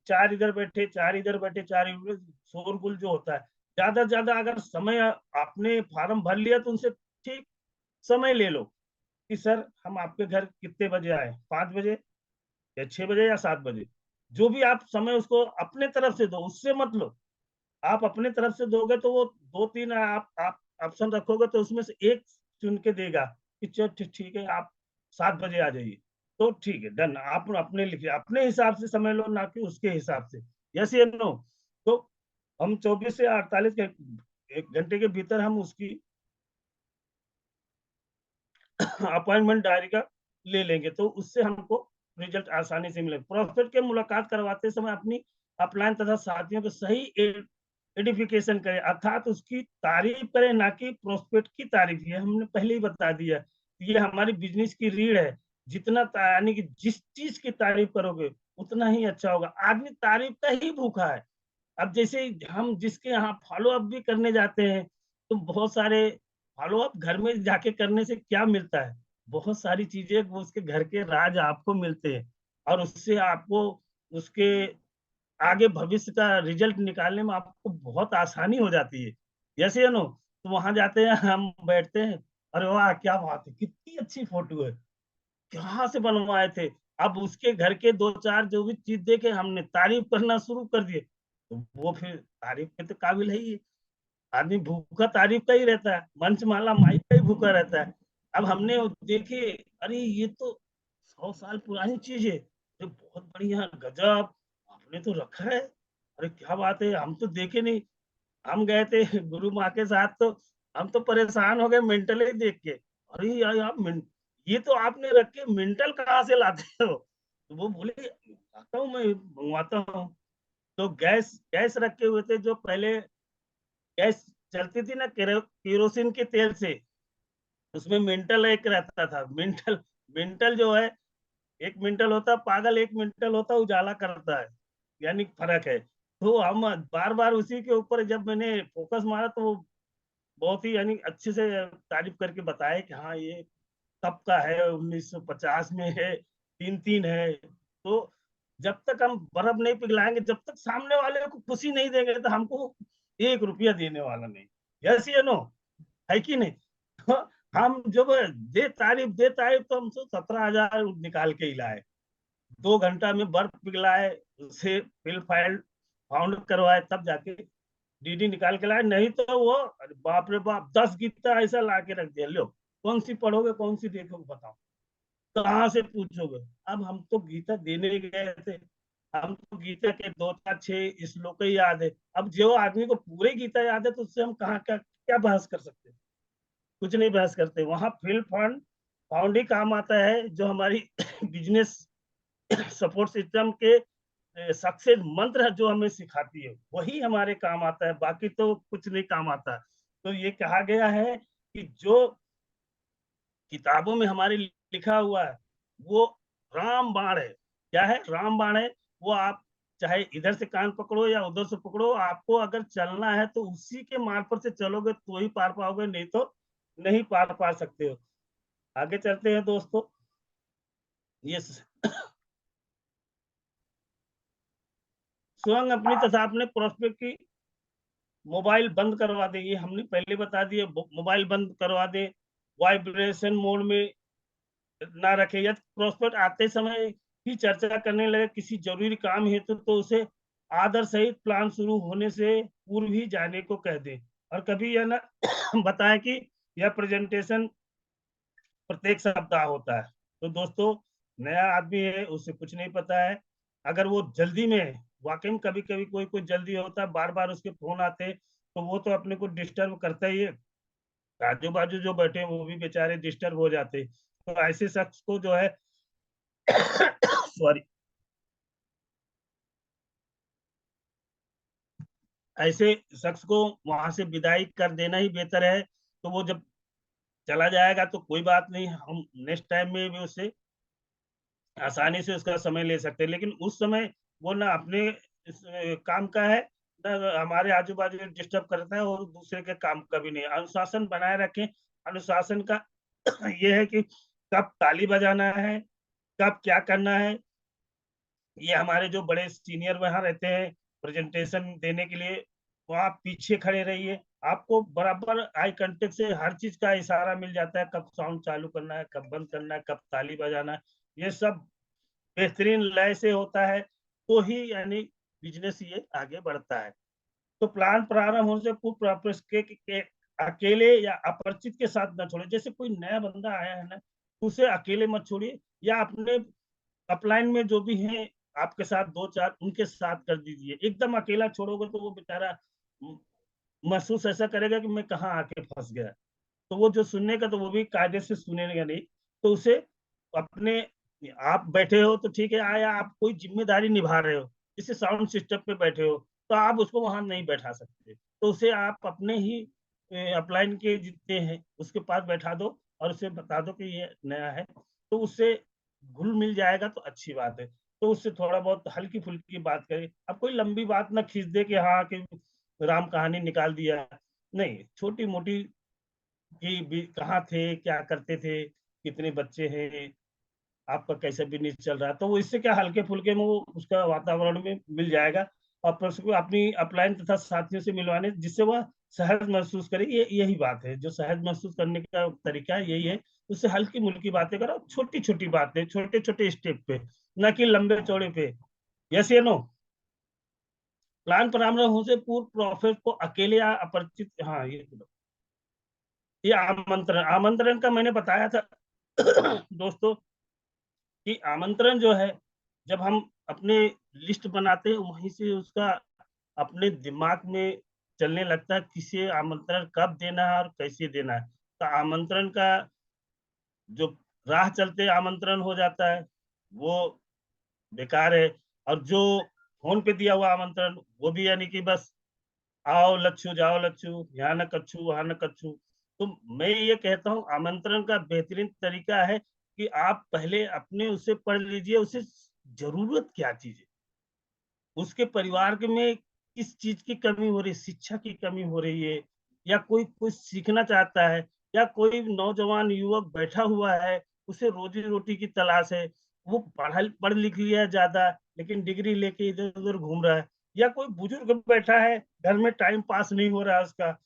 4 इधर बैठे, 4 इधर बैठे, 4 इधर शोरगुल जो होता है। ज़्यादा से ज़्यादा अगर समय आपने फॉर्म भर लिया तो उनसे ठीक समय ले लो कि सर हम आपके घर कितने बजे आएँ? 5 बजे या 6 बजे या 7 बजे? जो भी आप समय उसको अपने तरफ से दो, उससे मत लो। आप अपने तरफ से दोगे तो वो 2-3 आप ऑप्शन रखोगे तो उसमें से एक चुन के देगा कि चलो ठीक है आप 7 बजे आ जाइए। तो ठीक है डन आप अपने लिखिए, अपने हिसाब से समय लो ना कि उसके हिसाब से। यस या नो? तो हम 24 से 48 घ 1 घंटे के भीतर हम उसकी अपॉइंटमेंट डायरी का ले लेंगे, तो उससे हमको रिजल्ट आसानी से मिलेगा। प्रोस्पेक्ट के मुलाकात करवाते समय अपनी अपलाइन तथा साथियों को सही एडिफिकेशन करें, अर्थात उसकी तारीफ करें, ना कि प्रोस्पेक्ट की तारीफ। ये हमने पहले ही बता दिया, ये हमारी बिज़नेस की रीढ़ है। जितना यानी कि जिस चीज़ की तारीफ करोगे, उतना ही अच्छा होगा। आदमी तारीफ का ही भूखा है। अब जैसे हम जिसके यहाँ फ़ॉलो अप भी करने जाते हैं, तो बहुत सारे फ़ॉलो अप घर में जाके करने से क्या मिलता है? बहुत सारी चीज़ें वो उसके घर के राज आपको मिलते हैं और उससे आपको उसके आगे भविष्य का रिज़ल्ट निकालने में आपको बहुत आसानी हो जाती है। यस या नो? तो वहाँ जाते हैं, हम बैठते हैं, अरे वाह! क्या बात है! कितनी अच्छी फ़ोटो है। कहाँ से बनवाए थे? अब उसके घर के 2-4 जो भी चीज देखे हमने तारीफ करना शुरू कर दिए, तो वो फिर तारीफ के तो काबिल है ही है। आदमी भूखा तारीफ का ही रहता है, मंचमाला माई का ही भूखा रहता है। अब हमने देखे, अरे ये तो 100 साल पुरानी चीज है, ये बहुत बढ़िया, गजब आपने तो रखा है, अरे क्या बात है, हम तो देखे नहीं। हम गए थे गुरु माँ के साथ, तो हम तो परेशान हो गए मेंटल ही देख के। अरे यार आप ये तो आपने रख के मेंटल कहाँ से लाते हो? तो वो बोले आता हूँ मैं, मंगवाता हूँ। तो गैस गैस रखे हुए थे, जो पहले गैस चलती थी ना केरोसिन के तेल से, उसमें मेंटल एक रहता था। मेंटल मेंटल जो है, एक मेंटल होता पागल, एक मेंटल होता उजाला करता है, यानी फर्क है। तो हम बार बार उसी के ऊपर जब मैंने फोकस मारा, तो वो बहुत ही यानी अच्छे से तारीफ करके बताया कि हाँ ये कब का है, 1950 में है, 3-3 है। तो जब तक हम बर्फ नहीं पिघलाएंगे, जब तक सामने वाले को खुशी नहीं देंगे, तो हमको 1 रुपया देने वाला नहीं। यस या नो, है कि नहीं? तो हम जब दे तारीफ तो हम 17,000 निकाल के ही लाए। 2 घंटा में बर्फ पिघलाए, उसे फिल फाइल फाउंड करवाए, तब जाके डीडी निकाल के लाए। नहीं तो वो अरे बाप रे बाप, 10 गीता ऐसा ला के रख दिया, लो कौन सी पढ़ोगे, कौन सी देखोगे, बताओ कहाँ से पूछोगे? अब हम तो गीता देने गए थे, हम तो गीता के 2-4-6 श्लोक ही याद है। अब जो आदमी को पूरे गीता याद है, तो उससे हम कहाँ क्या क्या बहस कर सकते हैं? कुछ नहीं बहस करते। वहां फील्ड फंड फाउंड ही काम आता है, जो हमारी बिजनेस सपोर्ट सिस्टम के सक्सेस मंत्र है, जो हमें सिखाती है, वही हमारे काम आता है, बाकी तो कुछ नहीं काम आता। तो ये कहा गया है कि जो किताबों में हमारे लिखा हुआ है, वो रामबाण है। क्या है? रामबाण है। वो आप चाहे इधर से कान पकड़ो या उधर से पकड़ो, आपको अगर चलना है तो उसी के मार्फत से चलोगे तो ही पार पाओगे, नहीं तो नहीं पार पा सकते हो। आगे चलते हैं दोस्तों। ये स्वयं अपनी तथा अपने प्रोस्पेक्ट की मोबाइल बंद करवा दे, ये हमने पहले बता दिया। मोबाइल बंद करवा दे, वाइब्रेशन मोड में ना रखे। यदि प्रोस्पेक्ट आते समय ही चर्चा करने लगे किसी जरूरी काम हेतु, तो उसे आदर सहित प्लान शुरू होने से पूर्व ही जाने को कह दे। और कभी यह ना बताएं कि यह प्रेजेंटेशन प्रत्येक सप्ताह होता है। तो दोस्तों, नया आदमी है, उसे कुछ नहीं पता है। अगर वो जल्दी में है, वाकई में कभी कभी कोई कोई जल्दी होता है, बार बार उसके फोन आते, तो वो तो अपने को डिस्टर्ब करता ही है। आजू बाजू जो बैठे हैं, वो भी बेचारे डिस्टर्ब हो जाते। तो ऐसे शख्स को जो है सॉरी, ऐसे शख्स को वहां से विदाई कर देना ही बेहतर है। तो वो जब चला जाएगा तो कोई बात नहीं, हम नेक्स्ट टाइम में भी उससे आसानी से उसका समय ले सकते हैं। लेकिन उस समय वो ना अपने काम का है, ना हमारे आजू बाजू डिस्टर्ब करता है, और दूसरे के काम का भी नहीं। अनुशासन बनाए रखें। अनुशासन का ये है कि कब ताली बजाना है, कब क्या करना है। ये हमारे जो बड़े सीनियर वहां रहते हैं प्रेजेंटेशन देने के लिए, वहां पीछे खड़े रहिए। आपको बराबर आई कांटेक्ट से हर चीज का इशारा मिल जाता है, कब साउंड चालू करना है, कब बंद करना है, कब ताली बजाना है। ये सब बेहतरीन लय से होता है, तो ही यानी बिजनेस ये आगे बढ़ता है। तो प्लान प्रारंभ होने से पूर्व के अकेले या अपरिचित के साथ न छोड़े। जैसे कोई नया बंदा आया है ना, तो उसे अकेले मत छोड़िए, या अपने अपलाइन में जो भी हैं आपके साथ 2-4, उनके साथ कर दीजिए। एकदम अकेला छोड़ोगे तो वो बेचारा महसूस ऐसा करेगा कि मैं कहाँ आके फंस गया। तो वो जो सुनने का, तो वो भी कायदे से सुनेगा नहीं। तो उसे अपने, आप बैठे हो तो ठीक है, आया आप कोई जिम्मेदारी निभा रहे हो, जैसे साउंड सिस्टम पे बैठे हो, तो आप उसको वहां नहीं बैठा सकते। तो उसे आप अपने ही अपलाइन के जितने हैं उसके पास बैठा दो, और उसे बता दो कि ये नया है, तो उससे घुल मिल जाएगा, तो अच्छी बात है। तो उससे थोड़ा बहुत हल्की फुल्की बात करें। अब कोई लंबी बात ना खींच दे कि हाँ कि राम कहानी निकाल दिया, नहीं, छोटी मोटी कि कहाँ थे, क्या करते थे, कितने बच्चे हैं, आपका कैसा बिजनेस चल रहा है, तो वो इससे क्या हल्के फुल्के में वो उसका वातावरण में मिल जाएगा। और प्लस वो अपनी अपलाइन तथा साथियों से मिलवाने, जिससे वह सहज महसूस करे। ये यही बात है, जो सहज महसूस करने का तरीका है यही है। उससे हल्की मुल्की बातें करो, छोटी छोटी बातें, छोटे छोटे स्टेप पे, ना कि लंबे चौड़े पे। यस या नो? प्लान परामर्श से पूर्व प्रोफेसर को अकेले या अपरिचित, हाँ ये आमंत्रण, आमंत्रण का मैंने बताया था दोस्तों कि आमंत्रण जो है, जब हम अपने लिस्ट बनाते हैं वहीं से उसका अपने दिमाग में चलने लगता है, किसे आमंत्रण कब देना है और कैसे देना है। तो आमंत्रण का जो राह चलते आमंत्रण हो जाता है वो बेकार है, और जो फोन पे दिया हुआ आमंत्रण वो भी यानी कि बस आओ लच्छू, जाओ लच्छू, यहाँ न कच्छू, वहाँ न कच्छू। तो मैं ये कहता हूँ आमंत्रण का बेहतरीन तरीका है कि आप पहले अपने उसे पढ़ लीजिए, उसे ज़रूरत क्या चीज़ है? उसके परिवार के में किस चीज़ की कमी हो रही है? शिक्षा की कमी हो रही है, या कोई कुछ सीखना चाहता है, या कोई नौजवान युवक बैठा हुआ है, उसे रोज़ी-रोटी की तलाश है। वो पढ़ लिख लिया है ज़्यादा, लेकिन डिग्री लेके इधर-उधर घूम रहा है, या कोई बुजुर्ग बैठा है, घर में टाइम पास नहीं हो रहा है उसका,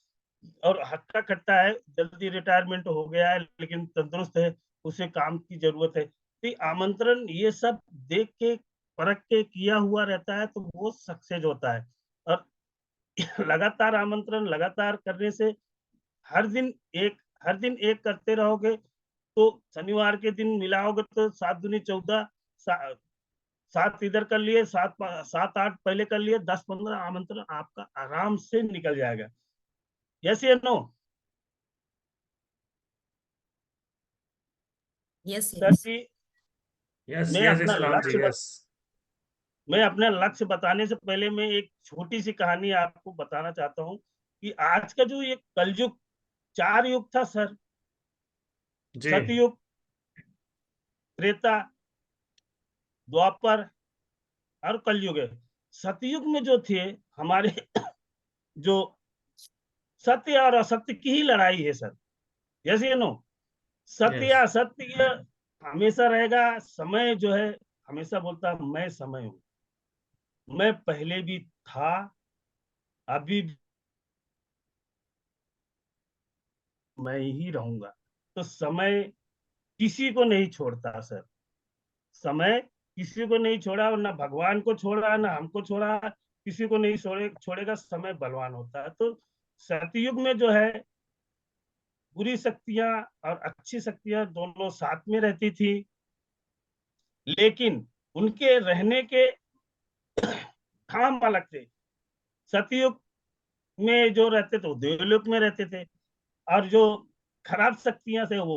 और हट्टा-कट्टा है, जल्दी रिटायरमेंट हो गया है लेकिन तंदुरुस्त है, उसे काम की ज़रूरत है। तो ये आमंत्रण ये सब देख के, परख के किया हुआ रहता है तो वो सक्सेस होता है। और लगातार आमंत्रण लगातार करने से हर दिन हर दिन एक करते रहोगे तो शनिवार के दिन मिलाओगे तो 7 दूनी 14, सा 7 इधर कर लिए, 7-8 पहले कर लिए, 10-15 आमंत्रण आपका आराम से निकल जाएगा। यस या नो? Yes sir yes. जी, यस मैं यस अपना इस्लाम जी, लक्ष्य बत यस। मैं अपना लक्ष्य बताने से पहले मैं एक छोटी-सी कहानी आपको बताना चाहता हूँ कि आज का जो ये कलयुग, 4 युग था सर, जी। सतयुग, त्रेता, द्वापर और कलयुग है। सतयुग में जो थे हमारे जो सत्य और असत्य की ही लड़ाई है सर। यस या नो? सत्य यस या असत्य ये हमेशा रहेगा। समय जो है हमेशा बोलता है मैं समय हूँ। मैं पहले भी था, अभी भी मैं ही रहूँगा। तो समय किसी को नहीं छोड़ता सर। समय किसी को नहीं छोड़ा, और ना भगवान को छोड़ा, ना हमको छोड़ा, किसी को नहीं छोड़ेगा। समय बलवान होता है। तो सतयुग में जो है बुरी शक्तियाँ और अच्छी शक्तियाँ दोनों साथ में रहती थी, लेकिन उनके रहने के धाम अलग थे। सतयुग में जो रहते थे वो देवलोक में रहते थे, और जो खराब शक्तियाँ थे वो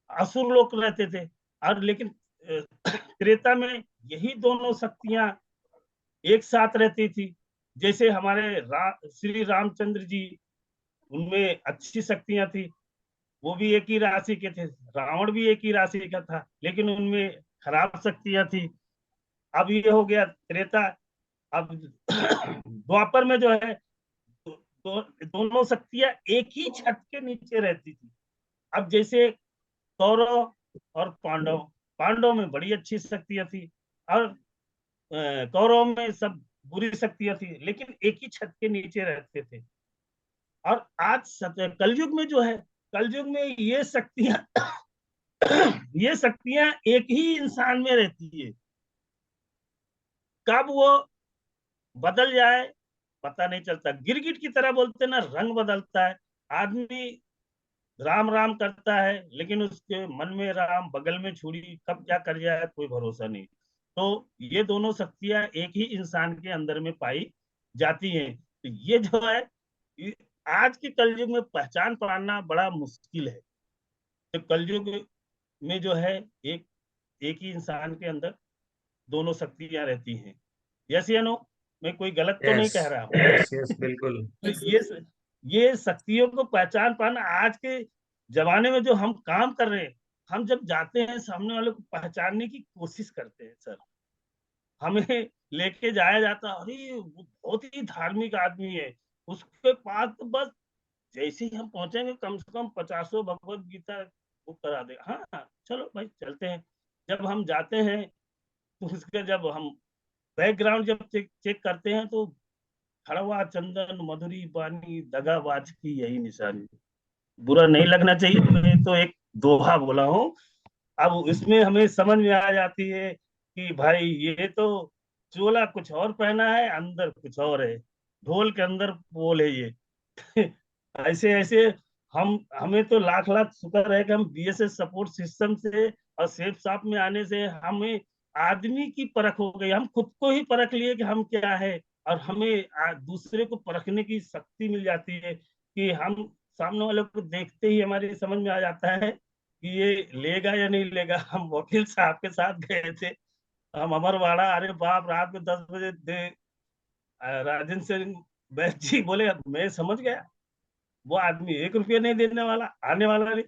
असुर लोक रहते थे। और लेकिन त्रेता में यही दोनों शक्तियाँ एक साथ रहती थी। जैसे हमारे श्री रामचंद्र जी, उनमें अच्छी शक्तियाँ थी, वो भी एक ही राशि के थे। रावण भी एक ही राशि का था, लेकिन उनमें खराब शक्तियाँ थी। अब ये हो गया त्रेता। अब द्वापर में जो है दोनों शक्तियाँ एक ही छत के नीचे रहती थी। अब जैसे कौरव और पांडव, पांडव में बड़ी अच्छी शक्तियाँ थी, और कौरव में सब बुरी शक्तियाँ थी, लेकिन एक ही छत के नीचे रहते थे। और आज कलयुग में जो है, कलयुग में ये शक्तियाँ ये शक्तियाँ एक ही इंसान में रहती है। कब वो बदल जाए पता नहीं चलता। गिरगिट की तरह बोलते ना, रंग बदलता है। आदमी राम राम करता है, लेकिन उसके मन में राम, बगल में छुरी, कब क्या कर जाए कोई भरोसा नहीं। तो ये दोनों शक्तियां एक ही इंसान के अंदर में पाई जाती हैं। तो ये जो है आज के कलयुग में पहचान पाना बड़ा मुश्किल है। तो कलयुग में जो है एक एक ही इंसान के अंदर दोनों शक्तियां रहती हैं। यस या नो? मैं कोई गलत तो नहीं यस कह रहा हूँ। यस यस बिल्कुल। तो यस ये शक्तियों को पहचान पाना आज के जमाने में जो हम काम कर रहे हैं, हम जब जाते हैं सामने वाले को पहचानने की कोशिश करते हैं सर। हमें लेके जाया जाता, अरे वो बहुत ही धार्मिक आदमी है, उसके पास तो बस जैसे ही हम पहुंचेंगे कम से कम 50 भगवत गीता वो करा दे। हाँ हाँ, चलो भाई चलते हैं। जब हम जाते हैं तो उसका जब हम बैकग्राउंड जब चेक चेक करते हैं तो खड़वा चंदन मधुरी बानी दगाबाज की यही निशानी। बुरा नहीं लगना चाहिए, मैं तो एक दोहा बोला हूँ। अब इसमें हमें समझ में आ जाती है कि भाई ये तो चोला कुछ और पहना है, अंदर कुछ और है, ढोल के अंदर बोल है ये। ऐसे ऐसे हम हमें तो लाख लाख शुक्र है कि हम बीएसएस सपोर्ट सिस्टम से और सेफ साफ में आने से हमें आदमी की परख हो गई। हम खुद को ही परख लिए कि हम क्या है, और हमें दूसरे को परखने की शक्ति मिल जाती है कि हम सामने वाले को देखते ही हमारी समझ में आ जाता है कि ये लेगा या नहीं लेगा। हम वकील साहब के साथ गए थे, हम अमरवाड़ा, अरे बाप, रात में 10 बजे राजेंद्र सिंह बैस जी बोले, मैं समझ गया वो आदमी 1 रुपया नहीं देने वाला, आने वाला नहीं।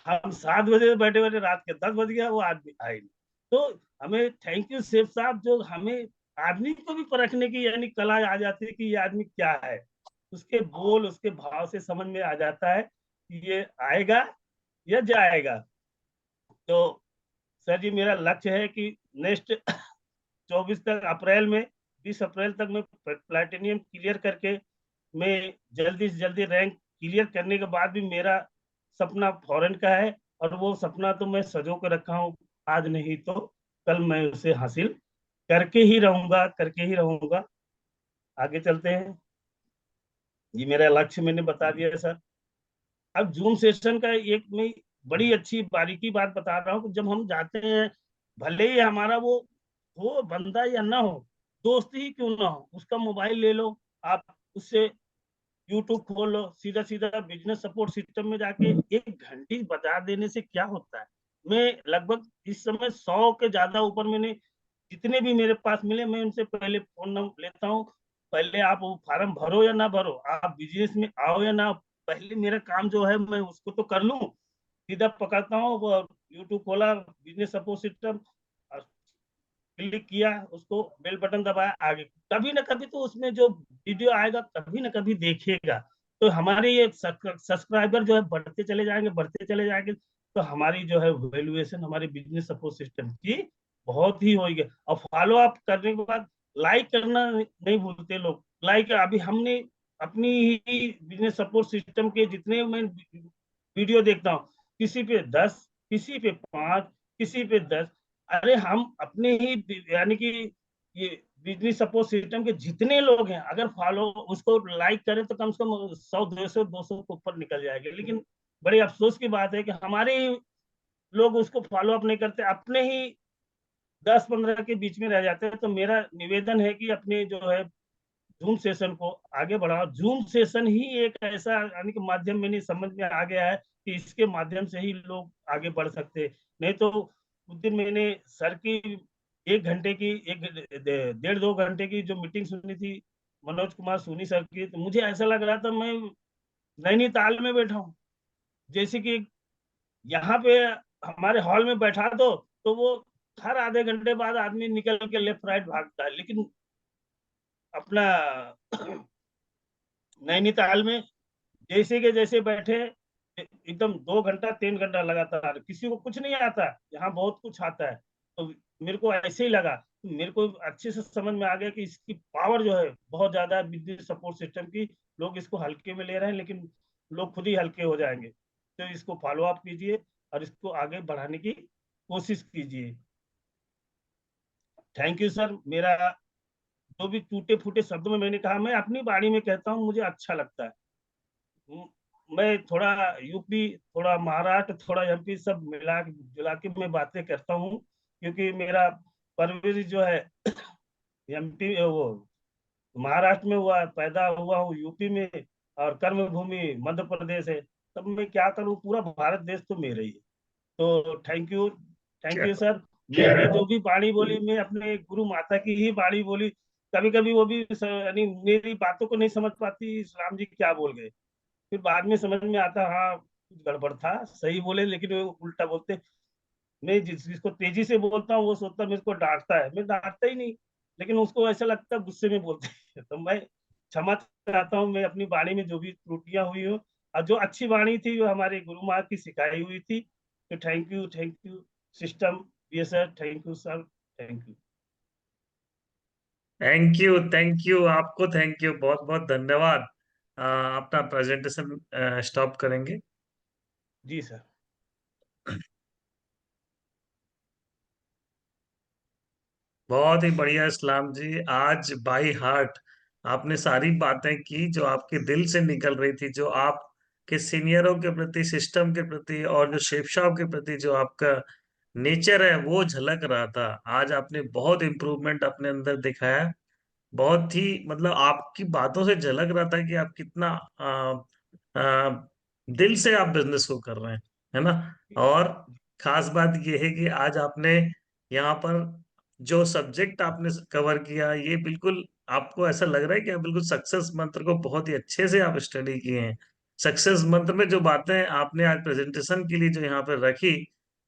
हम 7 बजे बैठे बैठे रात के 10 बज गया, वो आदमी आए नहीं। तो हमें थैंक यू सेफ साहब, जो हमें आदमी को भी परखने की यानी कला आ जाती है कि ये आदमी क्या है, उसके बोल उसके भाव से समझ में आ जाता है कि ये आएगा या जाएगा। तो सर जी, मेरा लक्ष्य है कि नेक्स्ट 24 तक, अप्रैल में 20 अप्रैल तक मैं प्लैटिनियम क्लियर करके, मैं जल्दी से जल्दी रैंक क्लियर करने के बाद भी मेरा सपना फॉरेन का है, और वो सपना तो मैं सजो के रखा हूँ, आज नहीं तो कल मैं उसे हासिल करके ही रहूंगा, करके ही रहूंगा। आगे चलते हैं। ये मेरा लक्ष्य मैंने बता दिया सर। अब जूम सेशन का एक मैं बड़ी अच्छी बारीकी बात बता रहा हूँ कि जब हम जाते हैं, भले ही हमारा वो हो बंदा या ना हो, दोस्त ही क्यों ना हो, उसका मोबाइल ले लो आप, उससे यूट्यूब खोल लो, सीधा सीधा बिजनेस सपोर्ट सिस्टम में जाके 1 घंटे बता देने से क्या होता है। मैं लगभग इस समय 100 के ज्यादा ऊपर मैंने, जितने भी मेरे पास मिले, मैं उनसे पहले फोन नंबर लेता हूँ। पहले आप वो फार्म भरो या ना भरो, आप बिजनेस में आओ या ना, पहले मेरा काम जो है मैं उसको तो कर लूँ। सीधा पकड़ता हूँ, यूट्यूब खोला, बिजनेस सपोर्ट सिस्टम, क्लिक किया, उसको बेल बटन दबाया, आगे कभी ना कभी तो उसमें जो वीडियो आएगा कभी ना कभी देखेगा। तो हमारे ये सब्सक्राइबर जो है बढ़ते चले जाएंगे, बढ़ते चले जाएंगे। तो हमारी जो है वैल्यूएशन हमारे बिजनेस सपोर्ट सिस्टम की बहुत ही होगी। और फॉलो अप करने के बाद लाइक करना नहीं भूलते लोग। लाइक अभी हमने अपनी ही बिजनेस सपोर्ट सिस्टम के जितने मैं वीडियो देखता हूँ, किसी पे 10, किसी पे 5, किसी पे 10। अरे हम अपने ही यानी कि ये बिजनेस सपोर्ट सिस्टम के जितने लोग हैं, अगर फॉलो उसको लाइक करें तो कम से कम 100 200 के ऊपर निकल जाएंगे। लेकिन बड़े अफसोस की बात है कि हमारे ही लोग उसको फॉलो अप नहीं करते, अपने ही 10-15 के बीच में रह जाते हैं। तो मेरा निवेदन है कि अपने जो है जूम सेशन को आगे बढ़ाओ। जूम सेशन ही एक ऐसा यानी कि माध्यम में नहीं समझ में आ गया है कि इसके माध्यम से ही लोग आगे बढ़ सकते। नहीं तो उस दिन मैंने सर की 1 घंटे की, 1 1.5 2 घंटे की जो मीटिंग सुनी थी मनोज कुमार सोनी सर की, तो मुझे ऐसा लग रहा था मैं नैनीताल में बैठा हूँ। जैसे कि यहाँ पे हमारे हॉल में बैठा दो तो वो हर आधे घंटे बाद आदमी निकल के लेफ्ट राइट भागता है, लेकिन अपना नैनीताल में जैसे के जैसे बैठे, एकदम 2 घंटा 3 घंटा लगातार, किसी को कुछ नहीं आता, यहाँ बहुत कुछ आता है। तो मेरे को ऐसे ही लगा, मेरे को अच्छे से समझ में आ गया कि इसकी पावर जो है बहुत ज्यादा है बिजनेस सपोर्ट सिस्टम की। लोग इसको हल्के में ले रहे हैं, लेकिन लोग खुद ही हल्के हो जाएंगे। तो इसको फॉलो अप कीजिए और इसको आगे बढ़ाने की कोशिश कीजिए। Thank you sir. मेरा जो भी टूटे फूटे शब्दों में मैंने कहा, मैं अपनी बाणी में कहता हूँ, मुझे अच्छा लगता है। मैं थोड़ा यूपी, थोड़ा महाराष्ट्र, थोड़ा एमपी, सब मिला जुला के मैं बातें करता हूँ, क्योंकि मेरा परवरिश जो है एमपी वो महाराष्ट्र में हुआ, पैदा हुआ हूँ यूपी में, और कर्म भूमि मध्य प्रदेश है। तब मैं क्या करूँ, पूरा भारत देश तो मेरा ही है। तो थैंक क्या यू सर। मैंने जो भी वाणी बोली, मैं अपने गुरु माता की ही वाणी बोली। कभी कभी वो भी यानी मेरी बातों को नहीं समझ पाती, राम जी क्या बोल गए, फिर बाद में समझ में आता, हाँ कुछ गड़बड़ था, सही बोले, लेकिन वो उल्टा बोलते। मैं जिसको तेजी से बोलता हूँ वो सोचता है मेरे को डांटता है, मैं डांटता ही नहीं, लेकिन उसको ऐसा लगता है गुस्से में बोलते हैं। तो मैं क्षमा चाहता हूँ, मैं अपनी वाणी में जो भी त्रुटियां हुई हो, और जो अच्छी वाणी थी जो हमारे गुरु माँ की सिखाई हुई थी। तो थैंक यू सिस्टम, ये sir, thank you sir, thank you. Thank you आपको, थैंक यू, बहुत बहुत धन्यवाद। अपना प्रेजेंटेशन स्टॉप करेंगे। जी सर। बहुत ही बढ़िया इस्लाम जी, आज बाई हार्ट आपने सारी बातें की जो आपके दिल से निकल रही थी, जो आपके सीनियरों के प्रति, सिस्टम के प्रति और जो शेफ साहब के प्रति जो आपका नेचर है वो झलक रहा था। आज आपने बहुत इम्प्रूवमेंट अपने अंदर दिखाया। बहुत ही मतलब आपकी बातों से झलक रहा था कि आप कितना आ, दिल से आप बिजनेस को कर रहे हैं, है ना। और खास बात यह है कि आज आपने यहाँ पर जो सब्जेक्ट आपने कवर किया, ये बिल्कुल आपको ऐसा लग रहा है कि आप बिल्कुल सक्सेस मंत्र को बहुत ही अच्छे से आप स्टडी किए हैं। सक्सेस मंत्र में जो बातें आपने आज प्रेजेंटेशन के लिए जो यहाँ पर रखी,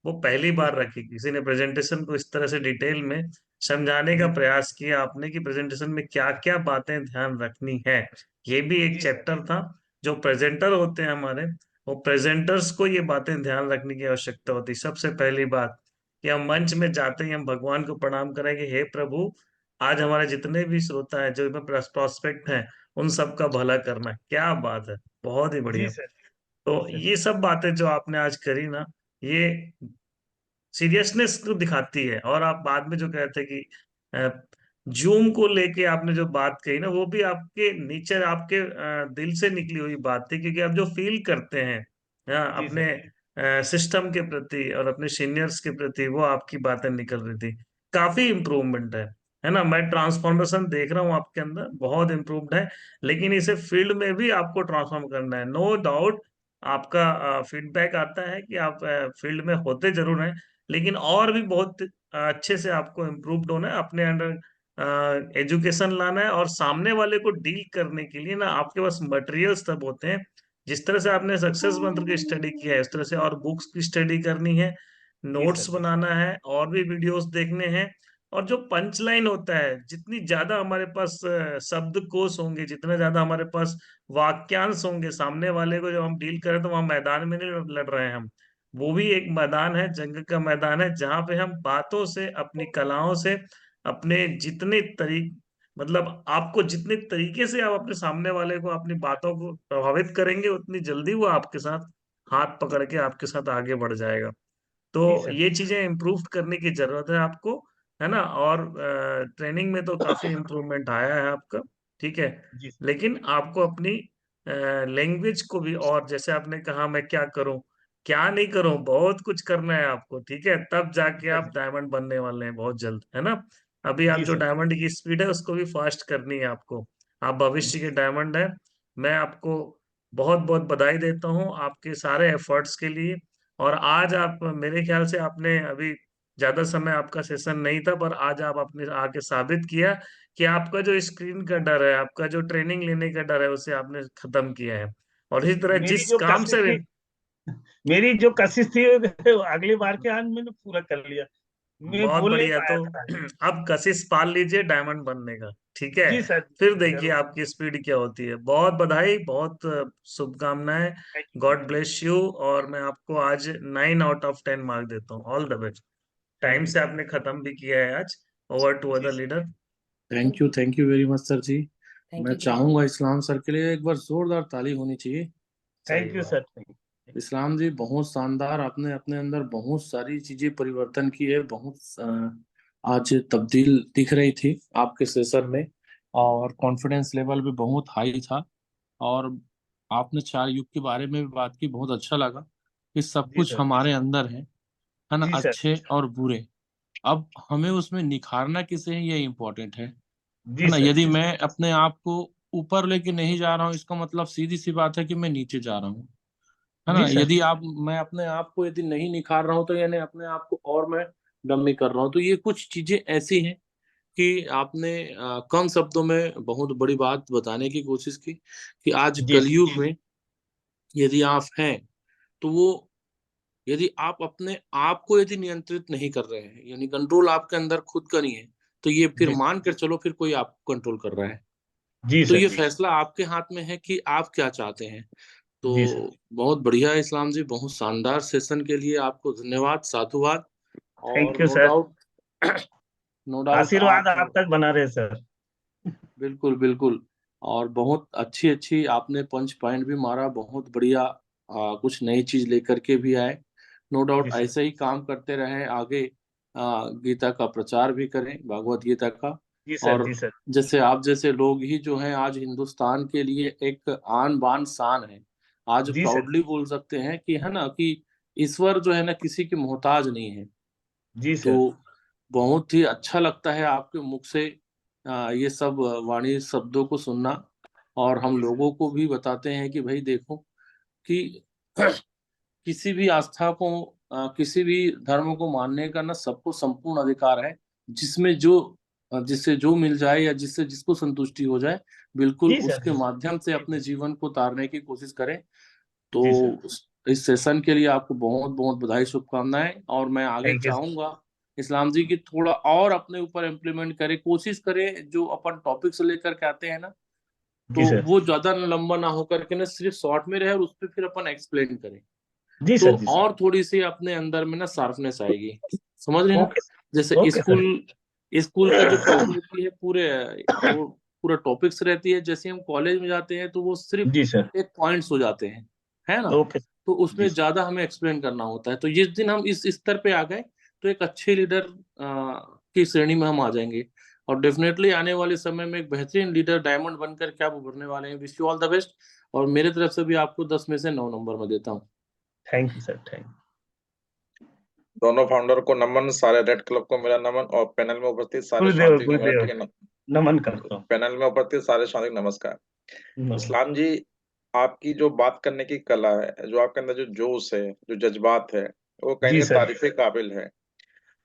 वो पहली जी बार सर। रखी किसी ने प्रेजेंटेशन को इस तरह से डिटेल में समझाने का जी प्रयास किया आपने कि प्रेजेंटेशन में क्या क्या बातें ध्यान रखनी है। ये भी एक जी सर। चैप्टर था। जो प्रेजेंटर होते हैं हमारे, वो प्रेजेंटर्स को ये बातें ध्यान रखने की आवश्यकता होती है। सबसे पहली बात कि हम मंच में जाते ही हम भगवान को प्रणाम करें कि हे प्रभु, आज हमारे जितने भी श्रोता हैं, जो प्रोस्पेक्ट हैं, उन सबका भला करना। क्या बात है, बहुत ही जी बढ़िया। सर। जी तो सर। ये सब बातें जो आपने आज करी ना, ये सीरियसनेस को दिखाती है। और आप बाद में जो कहते कि जूम को लेके आपने जो बात कही ना, वो भी आपके नेचर, आपके दिल से निकली हुई बात थी, क्योंकि आप जो फील करते हैं जी अपने सर। सिस्टम के प्रति और अपने सीनियर्स के प्रति, वो आपकी बातें निकल रही थी। काफी इम्प्रूवमेंट है ना। मैं ट्रांसफॉर्मेशन देख रहा हूँ आपके अंदर, बहुत इम्प्रूव्ड है। लेकिन इसे फील्ड में भी आपको ट्रांसफॉर्म करना है, नो डाउट। आपका फीडबैक आता है कि आप फील्ड में होते जरूर हैं, लेकिन और भी बहुत अच्छे से आपको इम्प्रूव्ड होना है, अपने अंडर एजुकेशन लाना है। और सामने वाले को डील करने के लिए ना आपके पास मटेरियल्स तब होते हैं। जिस तरह से आपने सक्सेस मंत्र की स्टडी किया है, उस तरह से और बुक्स की स्टडी करनी है, जी नोट्स सर। बनाना है, और भी वीडियोस देखने हैं। और जो पंच लाइन होता है, जितनी ज्यादा हमारे पास शब्दकोश होंगे, जितना ज्यादा हमारे पास वाक्यांश होंगे, सामने वाले को जब हम डील करें तो वहां मैदान में नहीं लड़ रहे हैं हम। वो भी एक मैदान है, जंग का मैदान है, जहां पे हम बातों से, अपनी कलाओं से, अपने जितने तरीके, मतलब आपको जितने तरीके से आप अपने सामने वाले को अपनी बातों को प्रभावित करेंगे, उतनी जल्दी वो आपके साथ हाथ पकड़ के आपके साथ आगे बढ़ जाएगा। जी तो सर। ये चीजें इम्प्रूव करने की जरूरत है आपको, है ना। और ट्रेनिंग में तो काफी इम्प्रूवमेंट आया है आपका, ठीक है। जी सर। लेकिन आपको अपनी लैंग्वेज को भी, और जैसे आपने कहा मैं क्या करूं क्या नहीं करूं, बहुत कुछ करना है आपको, ठीक है। तब जाके सर। आप डायमंड बनने वाले हैं बहुत जल्द, है ना। अभी आप जी जो सर। डायमंड की स्पीड है उसको भी फास्ट करनी है आपको। आप भविष्य जी के सर। डायमंड है। मैं आपको बहुत बहुत बधाई देता हूँ आपके सारे एफर्ट्स के लिए। और आज आप, मेरे ख्याल से आपने अभी ज्यादा समय आपका सेशन नहीं था, पर आज आप अपने आके साबित किया कि आपका जो स्क्रीन का डर है, आपका जो ट्रेनिंग लेने का डर है, उसे आपने खत्म किया है। और इसी तरह मेरी जिस जो काम कोशिश से थी मेरी जो कोशिश थी वो अगली बार के आज मैंने पूरा कर लिया। मैं बहुत बोल नहीं बढ़िया। तो पाया था। अब कशिश पाल लीजिए डायमंड बनने का, ठीक है। जी सर। फिर देखिए जरूर। आपकी स्पीड क्या होती है। बहुत बधाई, बहुत शुभकामनाएं। Thank you sir. God bless you. और मैं आपको आज 9 आउट ऑफ 10 मार्क देता हूँ। All the best. Thank time you से सर। आपने खत्म भी किया है आज। Over to the other sir. Leader. Thank you very much sir ji. Thank मैं यू थैंक यू। चाहूंगा इस्लाम सर के लिए एक बार जोरदार ताली होनी चाहिए। सही थैंक यू बात। सर। इस्लाम जी बहुत शानदार, आपने अपने अंदर बहुत सारी चीजें परिवर्तन की है, बहुत आज तब्दील दिख रही थी आपके सेशन में, और कॉन्फिडेंस लेवल भी बहुत हाई था। और आपने 4 युग के बारे में भी बात की, बहुत अच्छा लगा कि सब जी कुछ सर। हमारे अंदर है ना, जी सर। अच्छे और बुरे। अब हमें उसमें निखारना किसे है, ये इम्पोर्टेंट है जी ना। सर। यदि मैं अपने आप को ऊपर लेके नहीं जा रहा हूँ, इसका मतलब सीधी सी बात है कि मैं नीचे जा रहा हूँ, है जी ना। सर। यदि आप मैं अपने आप को यदि नहीं निखार रहा हूँ, तो यानी अपने आप को और मैं डम्मी कर रहा हूँ। तो ये कुछ चीजें ऐसी हैं कि आपने कम शब्दों में बहुत बड़ी बात बताने की कोशिश की कि आज जी सर। कलयुग में यदि आप हैं, तो वो, यदि आप अपने आप को यदि नियंत्रित नहीं कर रहे हैं, यानी कंट्रोल आपके अंदर खुद का नहीं है, तो ये फिर जी मान कर चलो फिर कोई आपको कंट्रोल कर रहा है। जी तो सर। ये फैसला आपके हाथ में है कि आप क्या चाहते हैं। तो जी सर। बहुत बढ़िया है इस्लाम जी, बहुत शानदार सेशन के लिए आपको धन्यवाद, साधुवाद। और thank you no sir. Doubt, no doubt आशीर्वाद आप, आप तक बना रहे सर। बिल्कुल बिल्कुल। और बहुत अच्छी अच्छी आपने पंच पॉइंट भी मारा, बहुत बढ़िया। कुछ नई चीज लेकर के भी आए। नो जी डाउट सर। ऐसे ही काम करते रहें आगे। गीता का प्रचार भी करें, भगवत गीता का। जी सर। और जी सर। जैसे आप जैसे लोग ही जो हैं आज हिंदुस्तान के लिए एक आन बान शान है। आज जी सर। प्राउडली बोल सकते हैं कि है ना कि ईश्वर जो है ना किसी की मोहताज नहीं है। जी तो सर। बहुत ही अच्छा लगता है आपके मुख से ये सब वाणी शब्दों को सुनना। और हम जी सर। लोगों को भी बताते हैं कि भाई देखो कि किसी भी आस्था को किसी भी धर्म को मानने का ना सबको संपूर्ण अधिकार है। जिसमें जो जिससे जो मिल जाए या जिससे जिसको संतुष्टि हो जाए, बिल्कुल जी सर। उसके जी सर। माध्यम से अपने जीवन को तारने की कोशिश करें। जी सर। तो इस सेशन के लिए आपको बहुत बहुत बधाई, शुभकामनाएं। और मैं आगे थैंक यू सर। चाहूंगा इस्लाम जी की थोड़ा और अपने ऊपर इम्प्लीमेंट करें, कोशिश करें जो अपन टॉपिक्स लेकर के आते हैं ना, जी तो सर। वो ज्यादा लंबा ना होकर के ना सिर्फ शॉर्ट में रहे और उस पर फिर अपन एक्सप्लेन करें। जी तो सर। जी सर। और थोड़ी सी अपने अंदर में ना शार्पनेस आएगी। समझ रहे हैं ना? ओके जैसे सर। Okay sir. स्कूल का जो टॉपिक होती है पूरे वो पूरा टॉपिक्स रहती है। जैसे हम कॉलेज में जाते हैं तो वो सिर्फ जी सर। एक पॉइंट्स हो जाते हैं, है ना? Okay sir. तो जी उसमें सर। ज्यादा हमें एक्सप्लेन करना होता है। तो जिस दिन हम इस स्तर पे आ गए तो एक अच्छे लीडर की श्रेणी में हम आ जाएंगे। और डेफिनेटली आने वाले समय में एक बेहतरीन लीडर डायमंड बनकर क्या आप उभरने वाले हैं। Wish you all the best. और मेरे तरफ से भी आपको 10 में से 9 नंबर में देता हूँ। Thank you sir. थैंक दोनों फाउंडर को नमन, सारे रेड क्लब को मेरा नमन और पैनल में उपस्थित सारे गुरुदेव शांति नमस्कार। गुरुदेव ठीक है ना? नमन करता हूँ। पैनल में उपस्थित सारे शांति नमस्कार। नमन। इस्लाम जी, आपकी जो बात करने की कला है, जो आपके अंदर जो जोश है, जो जज्बात है, वो कहीं जी ना सर। तारीफ के काबिल है।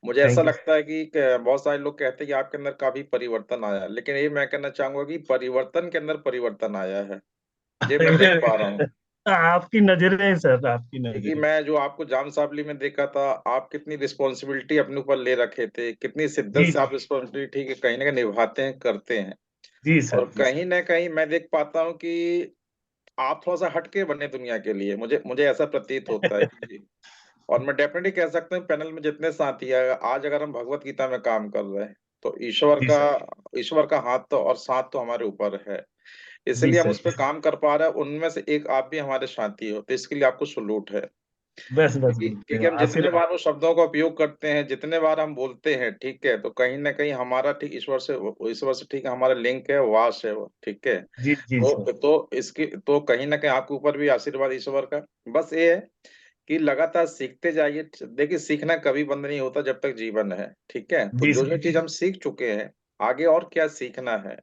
मुझे ऐसा थैंक यू। लगता है कि बहुत सारे लोग कहते हैं कि आपके अंदर काफी परिवर्तन आया है, लेकिन ये मैं कहना चाहूंगा कि परिवर्तन के अंदर परिवर्तन आया है। ये मैं देख पा रहा हूँ। आपकी नजरें सर, आपकी क्योंकि नजरें। मैं जो आपको जाम साबली में देखा था, आप कितनी रिस्पॉन्सिबिलिटी अपने ऊपर ले रखे थे, कितनी शिद्दत जी से आप रिस्पॉन्सिबिलिटी ठीक है कहीं ना कहीं निभाते हैं, करते हैं। जी और सर। जी सर। कहीं ना कहीं मैं देख पाता हूँ कि आप थोड़ा सा हटके बने दुनिया के लिए, मुझे मुझे ऐसा प्रतीत होता है कि। और मैं डेफिनेटली कह सकता हूँ पैनल में जितने साथी हैं, आज अगर हम भगवत गीता में काम कर रहे हैं तो जी सर। ईश्वर का हाथ तो और साथ तो हमारे ऊपर है। जी इसलिए हम सर। उस पर काम कर पा रहे हैं। उनमें से एक आप भी हमारे साथी हो, तो इसके लिए आपको सलूट है। बस बस क्योंकि गुरुदेव हम जितने आशीर्वाद। बार वो शब्दों का उपयोग करते हैं, जितने बार हम बोलते हैं, ठीक है, तो कहीं ना कहीं हमारा ठीक ईश्वर से ठीक है हमारा लिंक है, वास है वो, ठीक है। जी जी सर। तो इसकी तो कहीं ना कहीं आपके ऊपर भी आशीर्वाद ईश्वर का। बस ये है कि लगातार सीखते जाइए। देखिए, सीखना कभी बंद नहीं होता जब तक जीवन है, ठीक है। तो जी जो सर। जो चीज हम सीख चुके हैं, आगे और क्या सीखना है,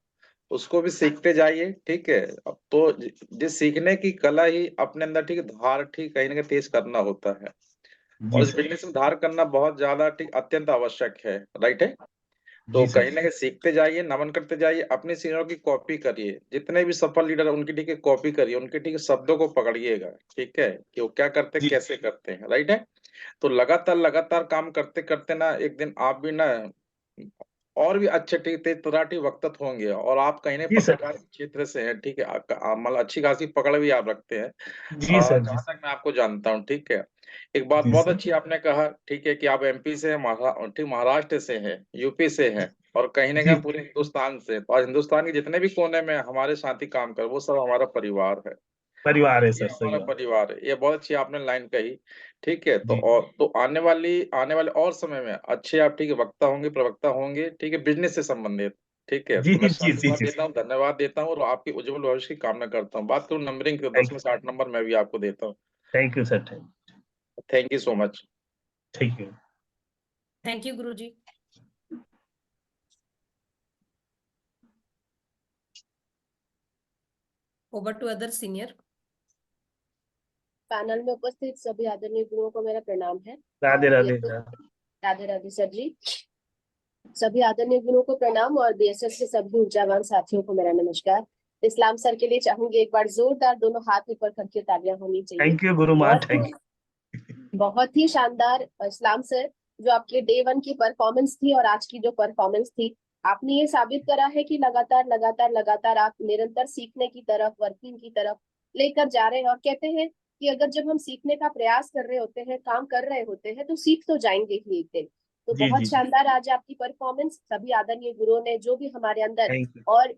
उसको भी सीखते जाइए, ठीक है। अब तो जिस सीखने की कला ही अपने अंदर ठीक धार ठीक कहीं ना कहीं तेज करना होता है। और जी इस सर। बिजनेस में धार करना बहुत ज्यादा ठीक अत्यंत आवश्यक है, राइट है। तो जी सर। कहीं ना कहीं सीखते जाइए, नमन करते जाइए, अपने सीनियर की कॉपी करिए। जितने भी सफल लीडर उनकी ठीक है कॉपी करिए, उनके ठीक है शब्दों को पकड़िएगा, ठीक है, कि वो क्या करते जी कैसे करते हैं, राइट है। तो लगातार लगातार काम करते करते ना एक दिन आप भी ना और भी अच्छे ठीक तेज तराटी वक्तत होंगे। और आप कहीं ना जी सर। पत्रकार क्षेत्र से हैं, ठीक है, मतलब अच्छी खासी पकड़ भी आप रखते हैं। जी सर। जी जहां सर। तक मैं आपको जानता हूँ, ठीक है। एक बात जी बहुत सर। अच्छी आपने कहा, ठीक है, कि आप एमपी से हैं, ठीक महाराष्ट्र से हैं, यूपी से हैं, और कहीं ना जी कहीं पूरे हिंदुस्तान से। तो आज हिंदुस्तान के जितने भी कोने में हमारे साथी काम कर, वो सब हमारा परिवार है। परिवार है ये सर, सही हमारा बात। परिवार है। ये बहुत अच्छी आपने लाइन कही, ठीक है। तो जी और तो आने वाले और समय में अच्छे आप ठीक है वक्ता होंगे, प्रवक्ता होंगे, ठीक है, बिजनेस से संबंधित, ठीक है। जी तो मैं जी जी साधुवाद जी। देता हूँ, धन्यवाद देता हूँ, और आपकी उज्जवल भविष्य की कामना करता हूँ। बात करूँ नंबरिंग की, तो 10 थैंक में से 8 नंबर मैं भी आपको देता हूँ। Thank you sir. Thank you so much. Thank you. Thank you गुरुजी। Over to other senior. Panel में उपस्थित सभी आदरणीय गुरुओं को मेरा प्रणाम है। राधे और राधे। राधे राधे सर जी। सभी आदरणीय गुरुओं को प्रणाम और बीएसएस के सभी ऊर्जावान साथियों को मेरा नमस्कार। इस्लाम सर के लिए चाहूंगी एक बार जोरदार दोनों हाथ ऊपर करके तालियां होनी चाहिए। थैंक यू गुरु माँ, थैंक बहुत ही शानदार इस्लाम सर, जो आपके डे 1 की परफॉर्मेंस थी और आज की जो परफॉर्मेंस थी, आपने ये साबित करा है कि लगातार लगातार लगातार आप निरंतर सीखने की तरफ, वर्किंग की तरफ लेकर जा रहे हैं। और कहते हैं कि अगर जब हम सीखने का प्रयास कर रहे होते हैं, काम कर रहे होते हैं, तो सीख तो जाएंगे ही एक दिन। तो जी बहुत जी जी। शानदार आज आपकी परफॉर्मेंस। सभी आदरणीय गुरुओं ने जो भी हमारे अंदर थैंक यू। और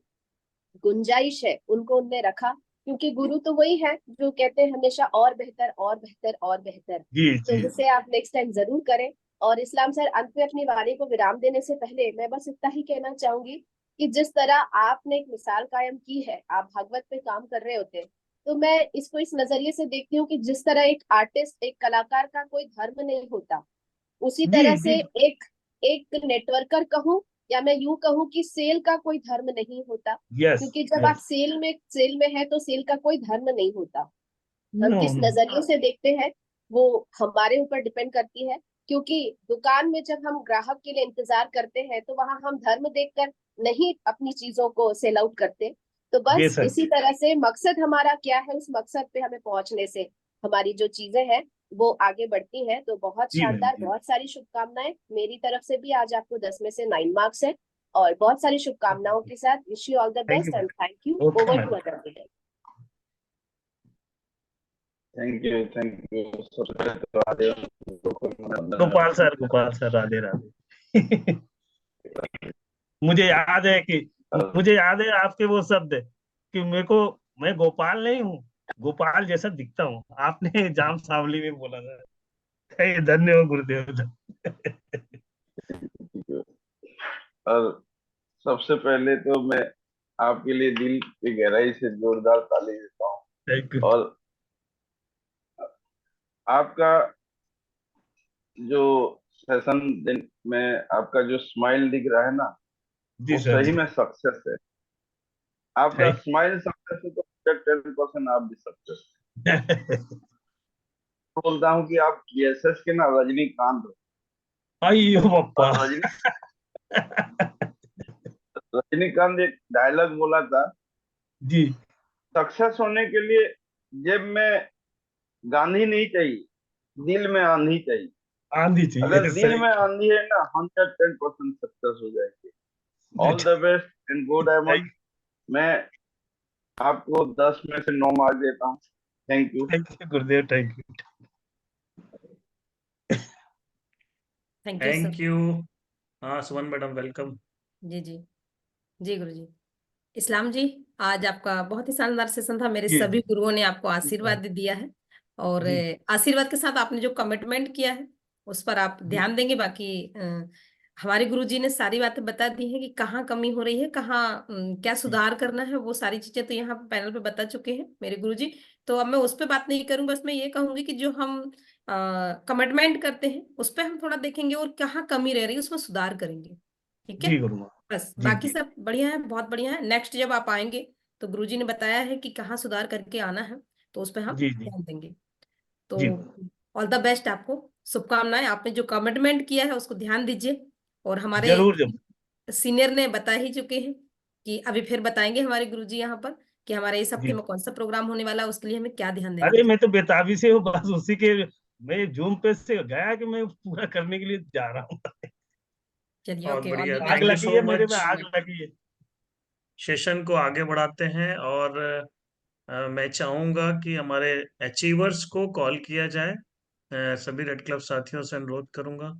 गुंजाइश है उनको उनने रखा, क्योंकि गुरु तो वही है जो कहते हैं हमेशा और बेहतर और बेहतर और बेहतर। जी तो जी उसे आप नेक्स्ट टाइम जरूर करें। और इस्लाम सर, अंत में अपनी वाणी को विराम देने से पहले मैं बस इतना ही कहना चाहूंगी कि जिस तरह आपने एक मिसाल कायम की है, आप भागवत पे काम कर रहे होते हैं, तो मैं इसको इस नजरिए से देखती हूँ कि जिस तरह एक आर्टिस्ट, एक कलाकार का कोई धर्म नहीं होता, उसी जी तरह से जी। एक एक नेटवर्कर कहूँ या मैं यूं कहूँ कि सेल का कोई धर्म नहीं होता। यस क्योंकि जब आप यस। सेल में है तो सेल का कोई धर्म नहीं होता। हम नो किस नो। नजरिए से देखते हैं वो हमारे ऊपर डिपेंड करती है। क्योंकि दुकान में जब हम ग्राहक के लिए इंतजार करते हैं तो वहां हम धर्म देखकर नहीं अपनी चीजों को सेल आउट करते। तो बस बेशक। इसी तरह से मकसद हमारा क्या है, उस मकसद पे हमें पहुंचने से हमारी जो चीजें हैं वो आगे बढ़ती हैं। तो बहुत जी मैम शानदार, जी। बहुत सारी शुभकामनाएं मेरी तरफ से भी। आज आपको 10 में से 9 मार्क्स है और बहुत सारी शुभकामनाओं के साथ wish you all the thank you best and ma'am. Thank you. Okay over ma'am. To other. Thank you, thank you. सबसे पहले तो गोपाल सर राधे राधे। मुझे याद है कि मुझे याद है आपके वो शब्द कि मेरे को, मैं गोपाल नहीं हूँ, गोपाल जैसा दिखता हूँ, आपने जाम सावली में बोला था। धन्य हो गुरुदेव। और सबसे पहले तो मैं आपके लिए दिल की गहराई से जोरदार ताली देता हूँ। Thank you. और आपका जो सेशन दिन में आपका जो स्माइल दिख रहा है ना, जी वो सर सही जी। में सक्सेस है। आपका थैंक स्माइल सक्सेस है तो 10% आप भी सक्सेस। बोलता हूँ कि आप बीएसएस के ना रजनीकांत हो। अयो पप्पा। और रजनीकांत एक डायलॉग बोला था, जी। सक्सेस होने के लिए जेब में गांधी नहीं चाहिए, दिल में आंधी चाहिए। आंधी अगर चाहिए, दिल सही। में आंधी है ना, 110% सक्सेस हो जाएगी। All the best and good thank एमन। मैं आपको 10 में से 9 मार्क देता हूँ। Thank you. You Gurudev, thank you. Thank you sir. Thank you. हाँ सुमन मैडम, वेलकम। जी जी। जी गुरु जी। इस्लाम जी, आज आपका बहुत ही शानदार सेशन था। मेरे जी सभी गुरुओं ने आपको जी आशीर्वाद दिया है और जी आशीर्वाद के साथ आपने जो कमिटमेंट किया है उस पर आप ध्यान देंगे। बाकी हमारे गुरु जी ने सारी बातें बता दी हैं कि कहाँ कमी हो रही है, कहाँ क्या सुधार करना है, वो सारी चीजें तो यहाँ पैनल पे बता चुके हैं मेरे गुरु जी। तो अब मैं उस पर बात नहीं करूँ, बस मैं ये कहूंगी कि जो हम कमिटमेंट करते हैं उस पर हम थोड़ा देखेंगे और कहाँ कमी रह रही है उसमें सुधार करेंगे। ठीक है। जी गुरु माँ। बस जी बाकी सब बढ़िया है, बहुत बढ़िया है। नेक्स्ट जब आप आएंगे तो गुरुजी ने बताया है कि कहाँ सुधार करके आना है, तो उस पर हम जी जी ध्यान देंगे। तो जी ऑल द बेस्ट, आपको शुभकामनाएं। आपने जो कमिटमेंट किया है उसको ध्यान दीजिए। और हमारे जरूर जरूर। सीनियर ने बता ही चुके हैं कि अभी फिर बताएंगे हमारे गुरुजी यहाँ पर कि हमारे इस हफ्ते जी। में कौन सा प्रोग्राम होने वाला है, उसके लिए हमें क्या ध्यान देना अरे है। मैं तो बेताबी से हूँ, बस उसी के, मैं जूम पे से गया कि मैं पूरा करने के लिए जा रहा हूँ। चलिए, बहुत ओके, ऑल बढ़िया, द आग थैंक बेस्ट। यू लगी सो है मेरे में, मच। आग लगी है। सेशन को आगे बढ़ाते हैं और मैं चाहूंगा कि हमारे अचीवर्स को कॉल किया जाए। सभी रेड क्लब साथियों से अनुरोध करूंगा।